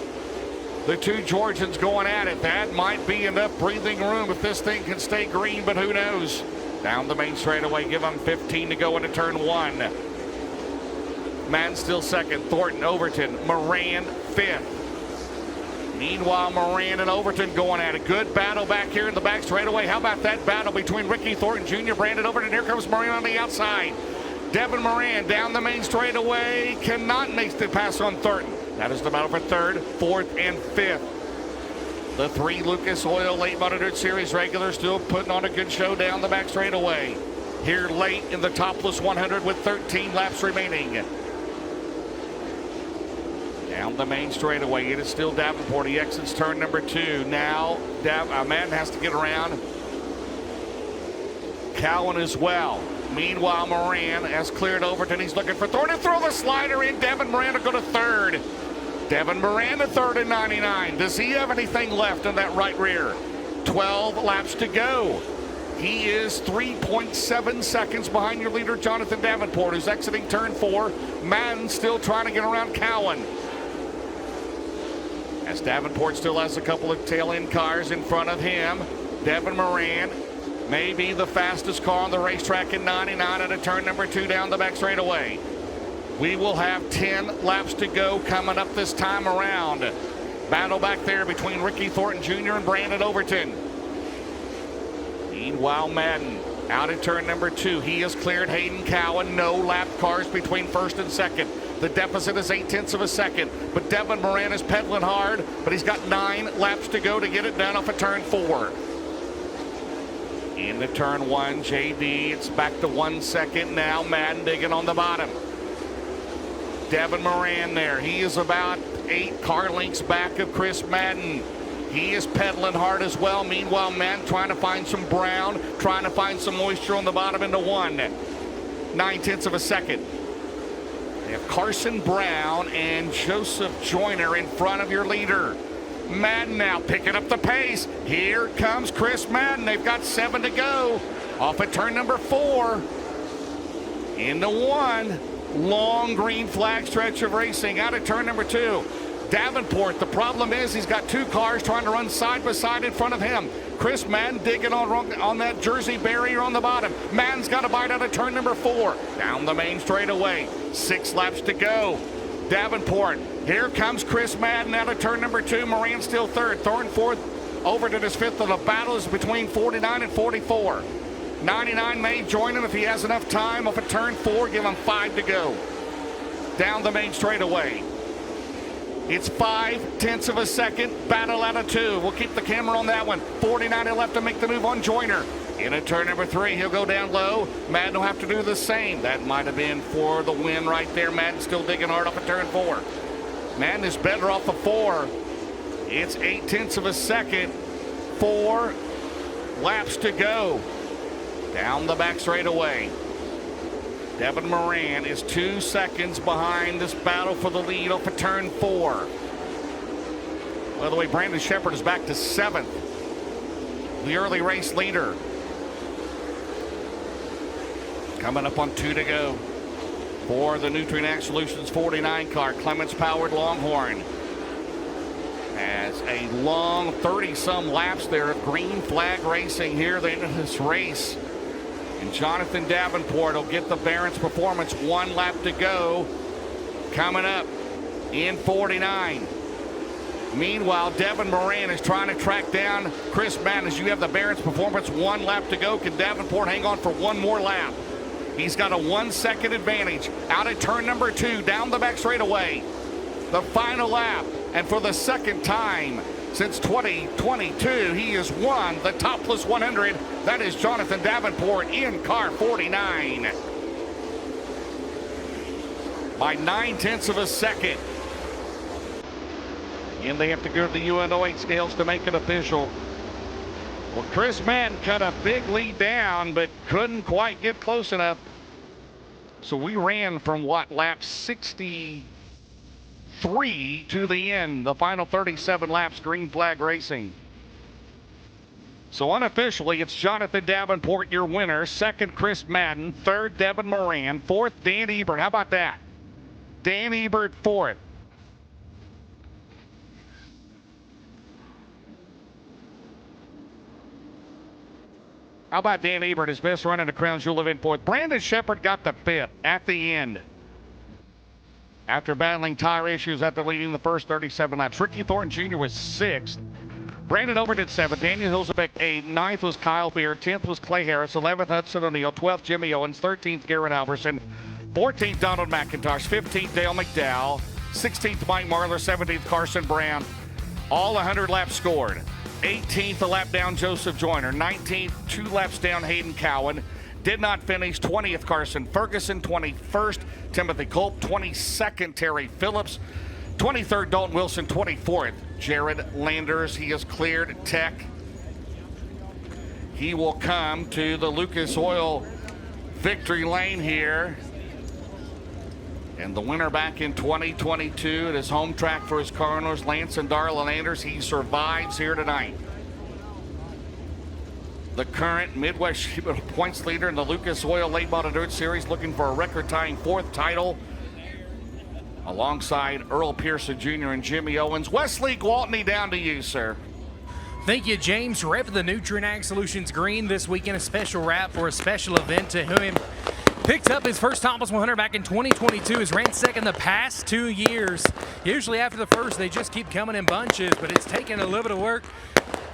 The two Georgians going at it. That might be enough breathing room if this thing can stay green, but who knows? Down the main straightaway, give them 15 to go into turn 1. Madden still second. Thornton, Overton, Moran, 5th. Meanwhile, Moran and Overton going at it. Good battle back here in the back straightaway. How about that battle between Ricky Thornton Jr., Brandon Overton? Here comes Moran on the outside. Devin Moran down the main straightaway. Cannot make the pass on Thornton. That is the battle for 3rd, 4th, and 5th. The 3 Lucas Oil late monitored series regulars still putting on a good show down the back straightaway. Here late in the topless 100 with 13 laps remaining. Down the main straightaway, it is still Davenport. He exits turn number 2. Now, Madden has to get around Cowan as well. Meanwhile, Moran has cleared Overton. He's looking for Thornton. Throw the slider in. Devin Moran to go to third. Devin Moran to third in 99. Does he have anything left in that right rear? 12 laps to go. He is 3.7 seconds behind your leader, Jonathan Davenport, who's exiting turn 4. Madden still trying to get around Cowan. As Davenport still has a couple of tail-end cars in front of him. Devin Moran may be the fastest car on the racetrack in 99 at a turn number 2 down the back straightaway. We will have 10 laps to go coming up this time around. Battle back there between Ricky Thornton Jr. and Brandon Overton. Meanwhile, Madden out at turn number 2. He has cleared Hayden Cowan. No lap cars between first and second. The deficit is 0.8 of a second. But Devin Moran is pedaling hard, but he's got 9 laps to go to get it done off of turn 4. Into turn 1, JD. It's back to 1 second now. Madden digging on the bottom. Devin Moran there. He is about 8 car lengths back of Chris Madden. He is pedaling hard as well. Meanwhile, Madden trying to find some brown, trying to find some moisture on the bottom into 1. 0.9 of a second. They have Carson Brown and Joseph Joyner in front of your leader. Madden now picking up the pace. Here comes Chris Madden. They've got 7 to go. Off at turn number 4. Into 1. Long green flag stretch of racing out at turn number 2. Davenport, the problem is he's got 2 cars trying to run side by side in front of him. Chris Madden digging on that Jersey barrier on the bottom. Madden's got a bite out of turn number 4. Down the main straightaway. 6 laps to go. Davenport, here comes Chris Madden out of turn number 2. Moran still third. Thornton fourth. Overton is fifth. And the battle is between 49 and 44. 99 may join him if he has enough time off of turn 4. Give him 5 to go. Down the main straightaway. It's 0.5 of a second. Battle out of 2. We'll keep the camera on that one. 49 left to make the move on Joyner. In at turn number 3, he'll go down low. Madden will have to do the same. That might have been for the win right there. Madden still digging hard off of turn 4. Madden is better off of 4. It's 0.8 of a second. 4 laps to go. Down the back straightaway. Devin Moran is 2 seconds behind this battle for the lead off of turn 4. By the way, Brandon Shepherd is back to 7th. The early race leader. Coming up on 2 to go for the Nutrient Ag Solutions 49 car. Clements powered Longhorn. Has a long 30-some laps there of green flag racing here at the end of this race. And Jonathan Davenport will get the Barron's Performance. 1 lap to go. Coming up in 49. Meanwhile, Devin Moran is trying to track down Chris Madden as you have the Barron's Performance. 1 lap to go. Can Davenport hang on for 1 more lap? He's got a 1 second advantage. Out at turn number 2, down the back straightaway. The final lap. And for the second time since 2022, he has won the Topless 100. That is Jonathan Davenport in car 49. By 0.9 of a second. And they have to go to the UN08 scales to make it official. Well, Chris Madden cut a big lead down, but couldn't quite get close enough. So we ran from lap 63 to the end, the final 37 laps, green flag racing. So unofficially, it's Jonathan Davenport, your winner. 2nd, Chris Madden. 3rd, Devin Moran. 4th, Dan Ebert. How about that? Dan Ebert 4th. How about Dan Ebert, his best run in the crown jewel event 4th. Brandon Shepherd got the 5th at the end. After battling tire issues after leading the first 37 laps. Ricky Thornton Jr. was 6th. Brandon Overton 7th. Daniel Hilsebeck 8th. 9th was Kyle Beard. 10th was Clay Harris. 11th Hudson O'Neill. 12th Jimmy Owens. 13th Garrett Alverson. 14th Donald McIntosh. 15th Dale McDowell. 16th Mike Marler. 17th Carson Brown. All 100 laps scored. 18th a lap down Joseph Joyner. 19th 2 laps down Hayden Cowan. Did not finish. 20th Carson Ferguson. 21st Timothy Culp. 22nd Terry Phillips. 23rd Dalton Wilson. 24th Jared Landers. He has cleared Tech. He will come to the Lucas Oil victory lane here. And the winner back in 2022 at his home track for his Cardinals, Lance and Darla Landers, he survives here tonight. The current Midwest Sheet Metal points leader in the Lucas Oil Late Model Dirt Series, looking for a record-tying 4th title alongside Earl Pearson Jr. and Jimmy Owens. Wesley Gwaltney, down to you, sir. Thank you, James. Rep of the Nutrient Ag Solutions Green this weekend, a special wrap for a special event to him. Picked up his first Topless 100 back in 2022. Has ran second the past 2 years. Usually after the first, they just keep coming in bunches, but it's taken a little bit of work.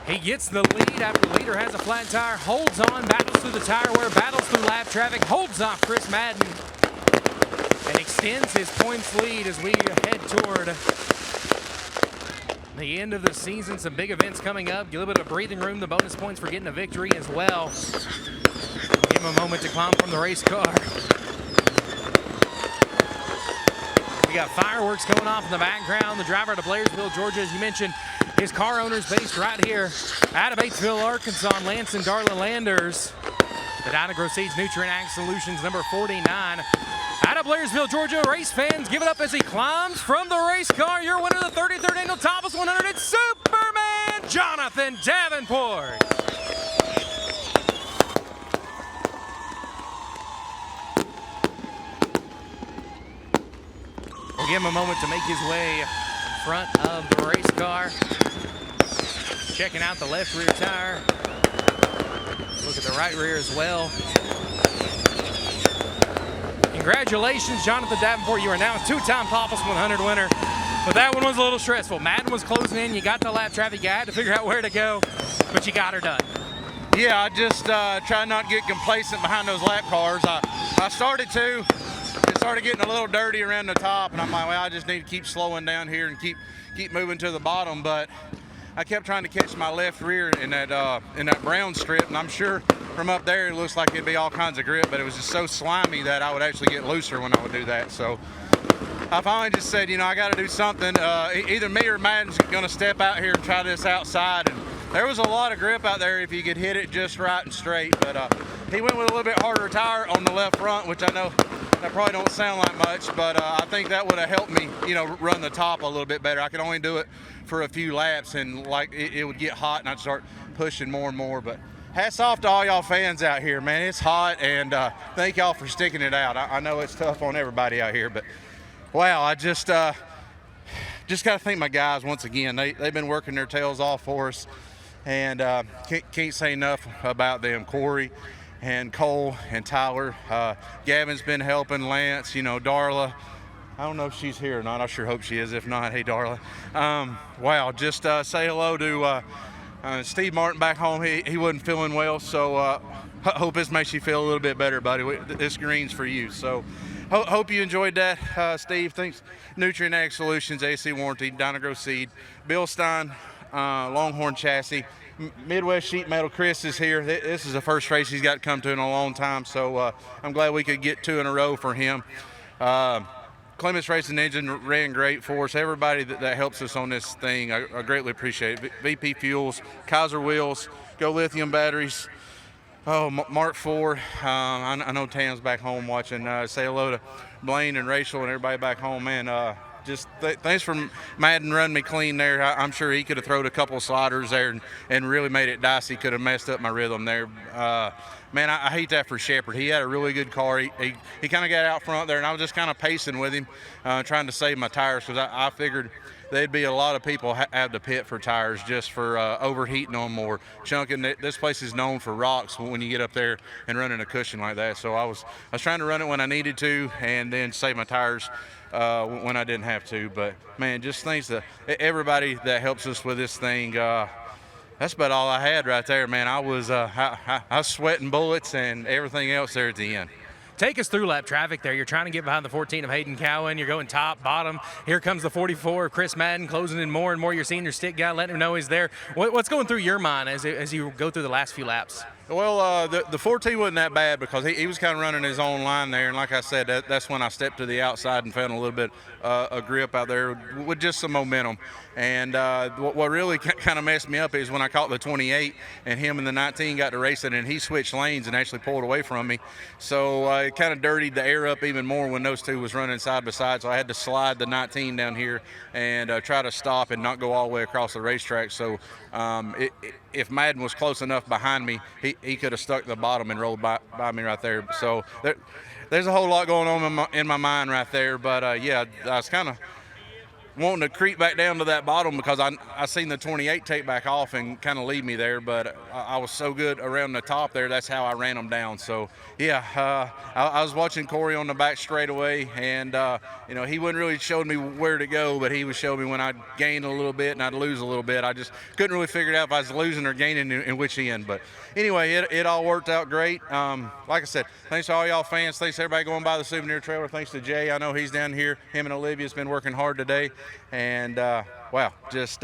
He gets the lead after the leader has a flat tire, holds on, battles through the tire wear, battles through lap traffic, holds off Chris Madden, and extends his points lead as we head toward the end of the season. Some big events coming up. Give a little bit of breathing room, the bonus points for getting a victory as well. Give him a moment to climb from the race car. We got fireworks going off in the background. The driver out of Blairsville, Georgia, as you mentioned, his car owner's based right here out of Batesville, Arkansas. Lance and Darla Landers, the Dyna-Gro Seeds Nutrient Ag Solutions number 49. Out of Blairsville, Georgia, race fans give it up as he climbs from the race car. Your winner of the 33rd Annual Topless 100, it's Superman Jonathan Davenport. We'll give him a moment to make his way in front of the race car. Checking out the left rear tire. Look at the right rear as well. Congratulations, Jonathan Davenport. You are now a 2-time Topless 100 winner. But that one was a little stressful. Madden was closing in. You got the lap traffic. You had to figure out where to go, but you got her done. Yeah, I just try not to get complacent behind those lap cars. I started to. It started getting a little dirty around the top, and I'm like, well, I just need to keep slowing down here and keep moving to the bottom. But I kept trying to catch my left rear in that brown strip, and I'm sure from up there it looks like it'd be all kinds of grip, but it was just so slimy that I would actually get looser when I would do that. So I finally just said, I got to do something. Either me or Madden's going to step out here and try this outside. And there was a lot of grip out there if you could hit it just right and straight. But he went with a little bit harder tire on the left front, which I know that probably don't sound like much, but I think that would have helped me, run the top a little bit better. I could only do it for a few laps, and it would get hot, and I'd start pushing more and more. But hats off to all y'all fans out here, man. It's hot, and thank y'all for sticking it out. I know it's tough on everybody out here, but wow, I just got to thank my guys once again. They've been working their tails off for us, and can't say enough about them. Corey and Cole and Tyler. Gavin's been helping, Lance, Darla. I don't know if she's here or not. I sure hope she is. If not, hey, Darla. Wow, just say hello to Steve Martin back home. He wasn't feeling well, so hope this makes you feel a little bit better, buddy. This green's for you. So hope you enjoyed that, Steve. Thanks. Nutrient Ag Solutions, AC Warranty, Dyna-Gro Seed, Bill Stein, Longhorn Chassis, Midwest Sheet Metal. Chris is here. This is the first race he's got to come to in a long time, so I'm glad we could get 2 in a row for him. Clements Racing Engine ran great for us. Everybody that helps us on this thing, I greatly appreciate it. VP Fuels, Kaiser Wheels, Go Lithium Batteries, Mark Ford. I know Tam's back home watching. Say hello to Blaine and Rachel and everybody back home, man. Thanks for Madden running me clean there. I'm sure he could have thrown a couple of sliders there and really made it dicey. Could have messed up my rhythm there. Man, I hate that for Shepard. He had a really good car. He kind of got out front there, and I was just kind of pacing with him, trying to save my tires, because I figured there'd be a lot of people have to pit for tires just for overheating them or chunking. This place is known for rocks when you get up there and running a cushion like that. So I was trying to run it when I needed to, and then save my tires when I didn't have to. But man, just thanks to everybody that helps us with this thing. That's about all I had right there, man. I was sweating bullets and everything else there at the end. Take us through lap traffic there. You're trying to get behind the 14 of Hayden Cowan. You're going top, bottom. Here comes the 44 of Chris Madden, closing in more and more. You're seeing your stick guy, letting him know he's there. What's going through your mind as you go through the last few laps? Well, the 14 wasn't that bad because he was kind of running his own line there, and like I said, that's when I stepped to the outside and found a little bit of grip out there with just some momentum. And what really kind of messed me up is when I caught the 28 and him and the 19 got to racing, and he switched lanes and actually pulled away from me. So it kind of dirtied the air up even more when those two was running side by side. So I had to slide the 19 down here and try to stop and not go all the way across the racetrack. So if Madden was close enough behind me, he could have stuck the bottom and rolled by me right there. So there's a whole lot going on in my mind right there. But, yeah, I was kind of wanting to creep back down to that bottom because I seen the 28 take back off and kind of leave me there, but I was so good around the top there, that's how I ran them down. So yeah, I was watching Corey on the back straightaway, and you know, he wouldn't really show me where to go, but he would show me when I'd gain a little bit and I'd lose a little bit. I just couldn't really figure it out if I was losing or gaining in which end. But anyway, it all worked out great. Like I said, thanks to all y'all fans, thanks to everybody going by the souvenir trailer, thanks to Jay. I know he's down here, him and Olivia's been working hard today. And wow, just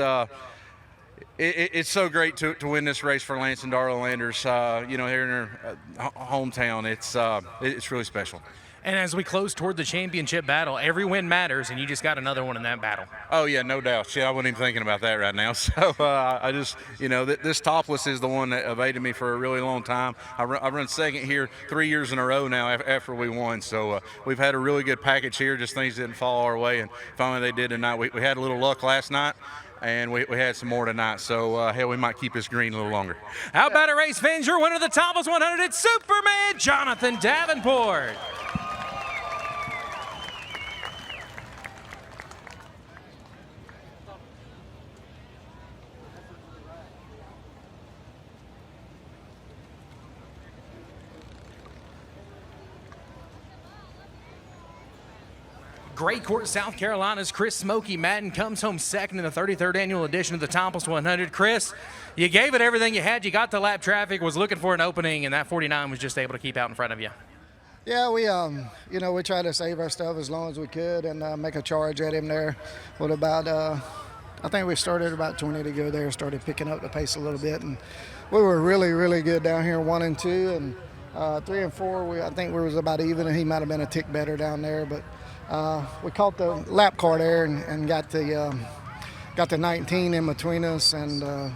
it's so great to win this race for Lance and Darla Landers. You know, here in her hometown, it's really special. And as we close toward the championship battle, every win matters, and you just got another one in that battle. Oh, yeah, no doubt. Shit, I wasn't even thinking about that right now. So I just, you know, this Topless is the one that evaded me for a really long time. I run second here 3 years in a row now after we won. So we've had a really good package here. Just things didn't fall our way, and finally they did tonight. We had a little luck last night, and we had some more tonight. So, hell, we might keep this green a little longer. How about a race, fans? Your winner of the Topless 100, it's Superman Jonathan Davenport. Gray Court, South Carolina's Chris Smokey Madden comes home second in the 33rd annual edition of the Topless 100. Chris, you gave it everything you had. You got the lap traffic, was looking for an opening, and that 49 was just able to keep out in front of you. Yeah, we you know, we tried to save our stuff as long as we could and make a charge at him there. With about I think we started about 20 to go there, started picking up the pace a little bit, and we were really, really good down here 1 and 2, and 3 and 4. I think we was about even, and he might have been a tick better down there, but. We caught the lap car there and got the 19 in between us, and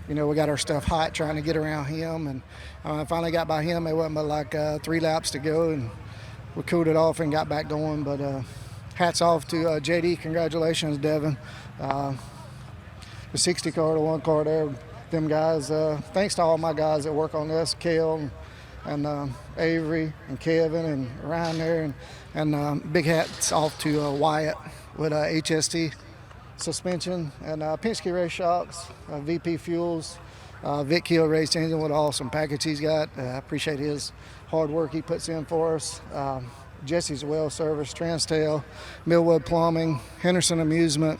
you know, we got our stuff hot trying to get around him, and I finally got by him. It wasn't but like 3 laps to go, and we cooled it off and got back going. But hats off to JD. Congratulations, Devin. The 60 car, the 1 car there, them guys. Thanks to all my guys that work on this, Kale and Avery and Kevin and Ryan there, and big hats off to Wyatt with HST suspension and Penske Race Shocks, VP Fuels, Vic Hill Race Engine with an awesome package he's got. I appreciate his hard work he puts in for us. Jesse's Well Service, Transtail, Millwood Plumbing, Henderson Amusement.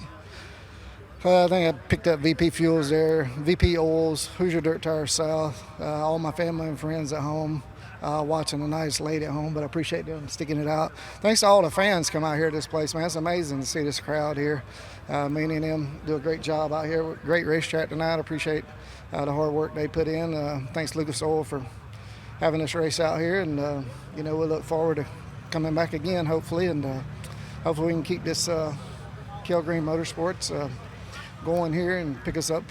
I think I picked up VP Fuels there, VP Oils, Hoosier Dirt Tire South, all my family and friends at home, watching a nice lady at home, but I appreciate them sticking it out. Thanks to all the fans come out here to this place, man. It's amazing to see this crowd here. Me and them do a great job out here. Great racetrack tonight. I appreciate the hard work they put in. Thanks Lucas Oil for having this race out here, and you know, we'll look forward to coming back again, hopefully, and hopefully we can keep this Kill Green Motorsports going here and pick us up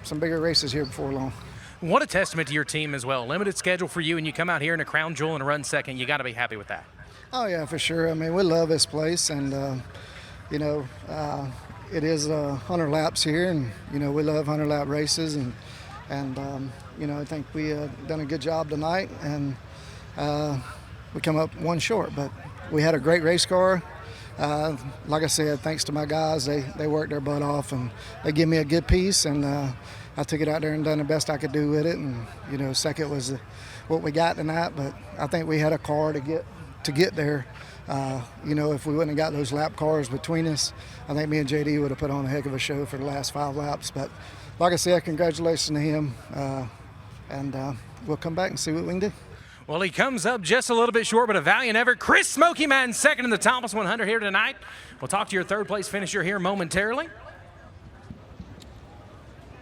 some bigger races here before long. What a testament to your team as well. Limited schedule for you, and you come out here in a crown jewel and run second. You got to be happy with that. Oh yeah, for sure. I mean, we love this place, and you know, it is 100 laps here, and you know, we love 100 lap races, and you know, I think we done a good job tonight, and we come up 1 short, but we had a great race car. Like I said, thanks to my guys, they worked their butt off, and they give me a good piece, and I took it out there and done the best I could do with it. And you know, second was what we got tonight, but I think we had a car to get there. You know, if we wouldn't have got those lap cars between us, I think me and JD would have put on a heck of a show for the last 5 laps. But like I said, congratulations to him, and we'll come back and see what we can do. Well, he comes up just a little bit short, but a valiant effort. Chris Smokey Madden second in the Topless 100 here tonight. We'll talk to your 3rd place finisher here momentarily.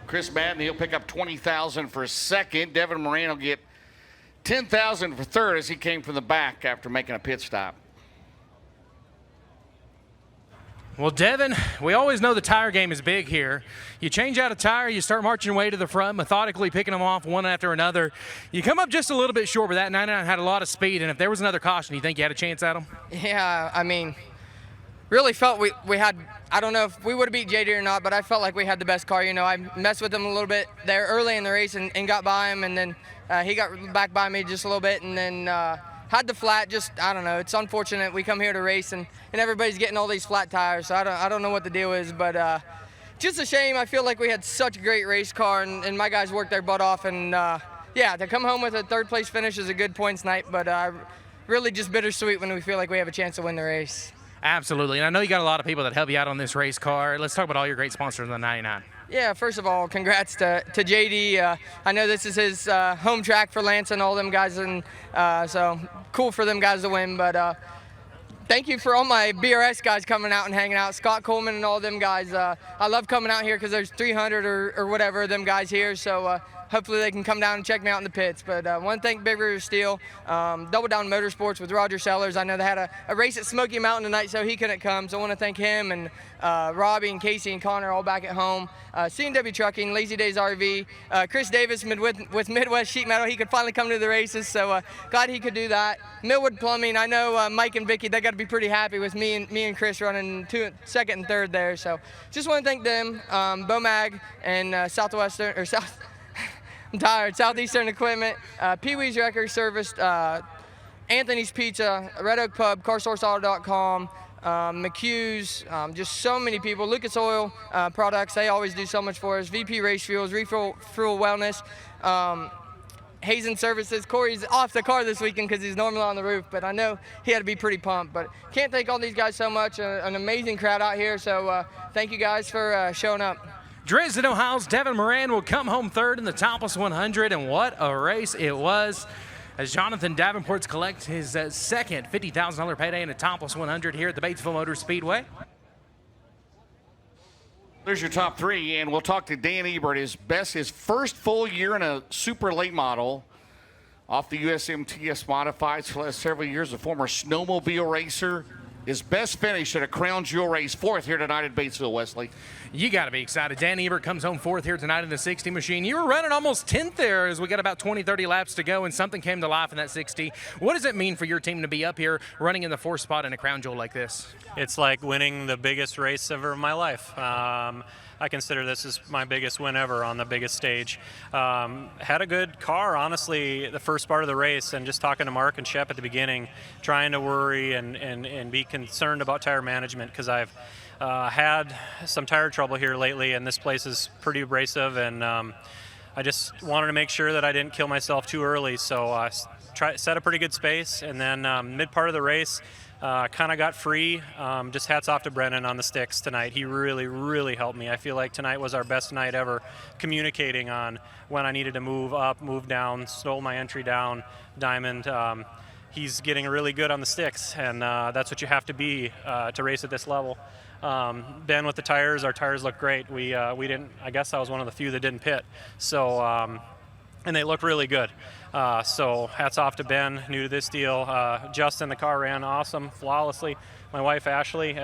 Chris Madden, he'll pick up $20,000 for second. Devin Moran will get 10,000 for third as he came from the back after making a pit stop. Well, Devin, we always know the tire game is big here. You change out a tire, you start marching way to the front, methodically picking them off one after another. You come up just a little bit short, but that 99 had a lot of speed, and if there was another caution, you think you had a chance at them? Yeah, I mean, really felt we had, I don't know if we would have beat JD or not, but I felt like we had the best car. You know, I messed with him a little bit there early in the race and got by him, and then he got back by me just a little bit, and then had the flat. Just, I don't know, it's unfortunate we come here to race and everybody's getting all these flat tires, so I don't know what the deal is, but just a shame. I feel like we had such a great race car, and my guys worked their butt off, and yeah, to come home with a third place finish is a good points night, but really just bittersweet when we feel like we have a chance to win the race. Absolutely, and I know you got a lot of people that help you out on this race car. Let's talk about all your great sponsors on the 99. Yeah, first of all, congrats to JD. I know this is his home track for Lance and all them guys, and so cool for them guys to win. But thank you for all my BRS guys coming out and hanging out. Scott Coleman and all them guys. I love coming out here because there's 300 or whatever of them guys here. So hopefully they can come down and check me out in the pits. But I want to thank Big River Steel, Double Down Motorsports with Roger Sellers. I know they had a race at Smoky Mountain tonight, so he couldn't come. So I want to thank him and Robbie and Casey and Connor all back at home. C&W Trucking, Lazy Days RV, Chris Davis with Midwest Sheet Metal. He could finally come to the races, so glad he could do that. Millwood Plumbing, I know Mike and Vicky, they got to be pretty happy with me and Chris running second and third there. So just want to thank them, Bomag and Southwestern or South. I'm tired. Southeastern Equipment, Pee Wee's Record Service, Anthony's Pizza, Red Oak Pub, CarSourceAuto.com, McHugh's, just so many people. Lucas Oil Products, they always do so much for us. VP Race Fuels, Refuel Wellness, Hazen Services. Corey's off the car this weekend because he's normally on the roof, but I know he had to be pretty pumped. But can't thank all these guys so much. An amazing crowd out here, so thank you guys for showing up. Dresden, Ohio's Devin Moran will come home third in the Topless 100, and what a race it was as Jonathan Davenport collects his second $50,000 payday in the Topless 100 here at the Batesville Motor Speedway. There's your top three, and we'll talk to Dan Ebert, his first full year in a super late model off the USMTS Modifieds for the last several years, a former snowmobile racer. His best finish at a Crown Jewel race, fourth here tonight at Batesville, Wesley. You got to be excited. Dan Ebert comes home fourth here tonight in the 60 machine. You were running almost 10th there as we got about 20, 30 laps to go, and something came to life in that 60. What does it mean for your team to be up here running in the fourth spot in a Crown Jewel like this? It's like winning the biggest race ever of my life. I consider this as my biggest win ever on the biggest stage. Had a good car, honestly, the first part of the race, and just talking to Mark and Shep at the beginning, trying to worry and be concerned about tire management because I've had some tire trouble here lately, and this place is pretty abrasive, and I just wanted to make sure that I didn't kill myself too early, so I set a pretty good space, and then mid part of the race, kind of got free. Just hats off to Brennan on the sticks tonight. He really, really helped me. I feel like tonight was our best night ever communicating on when I needed to move up, move down, slow my entry down, diamond. He's getting really good on the sticks, and that's what you have to be to race at this level. Ben with the tires, our tires look great. We didn't, I guess I was one of the few that didn't pit. So, and they look really good. So hats off to Ben, new to this deal. Justin, the car ran awesome, flawlessly. My wife, Ashley,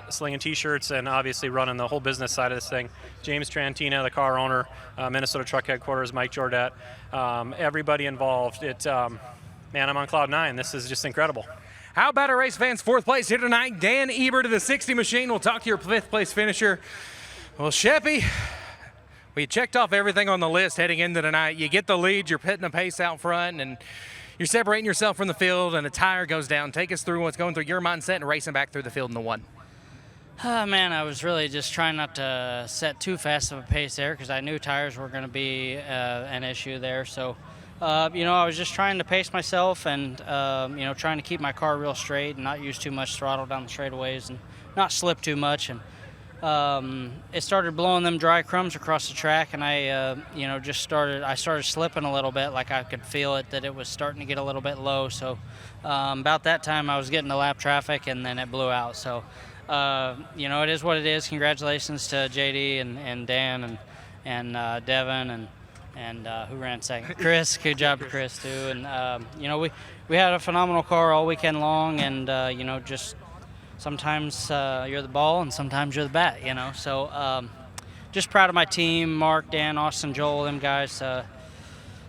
slinging T-shirts and obviously running the whole business side of this thing. James Trantina, the car owner, Minnesota Truck Headquarters, Mike Jordat, everybody involved. Man, I'm on cloud nine. This is just incredible. How about our race fans? Fourth place here tonight, Dan Ebert of the 60 machine. We'll talk to your fifth place finisher. Well, Sheppy, we checked off everything on the list heading into tonight. You get the lead, you're pitting the pace out front, and you're separating yourself from the field, and a tire goes down. Take us through what's going through your mindset and racing back through the field in the one. Man, I was really just trying not to set too fast of a pace there because I knew tires were going to be an issue there. So, I was just trying to pace myself and, trying to keep my car real straight and not use too much throttle down the straightaways and not slip too much. And it started blowing them dry crumbs across the track, and I started slipping a little bit, like I could feel it, that it was starting to get a little bit low. So about that time I was getting the lap traffic, and then it blew out. So, it is what it is. Congratulations to JD and Dan and Devin and and who ran second? Chris. Good job to Chris too. And you know, we had a phenomenal car all weekend long, and you know, just sometimes you're the ball and sometimes you're the bat. You know, so just proud of my team, Mark, Dan, Austin, Joel, them guys.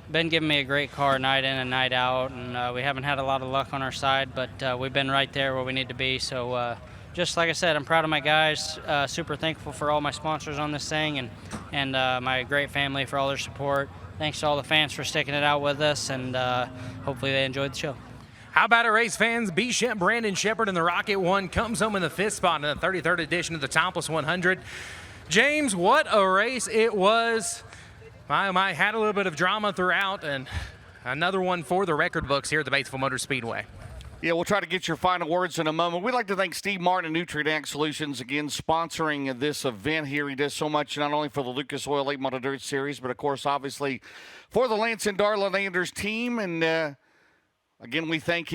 Been giving me a great car night in and night out, and we haven't had a lot of luck on our side, but we've been right there where we need to be. So just like I said, I'm proud of my guys, super thankful for all my sponsors on this thing, and my great family for all their support. Thanks to all the fans for sticking it out with us, and hopefully they enjoyed the show. How about it, race fans? B-Shep Brandon Shepard in the Rocket 1 comes home in the 5th spot in the 33rd edition of the Topless 100. James, what a race it was. I had a little bit of drama throughout, and another one for the record books here at the Batesville Motor Speedway. Yeah, we'll try to get your final words in a moment. We'd like to thank Steve Martin and Nutrient Solutions again sponsoring this event here. He does so much not only for the Lucas Oil Late Model Dirt Series, but of course, obviously, for the Lance and Darla Landers team. And again, we thank him.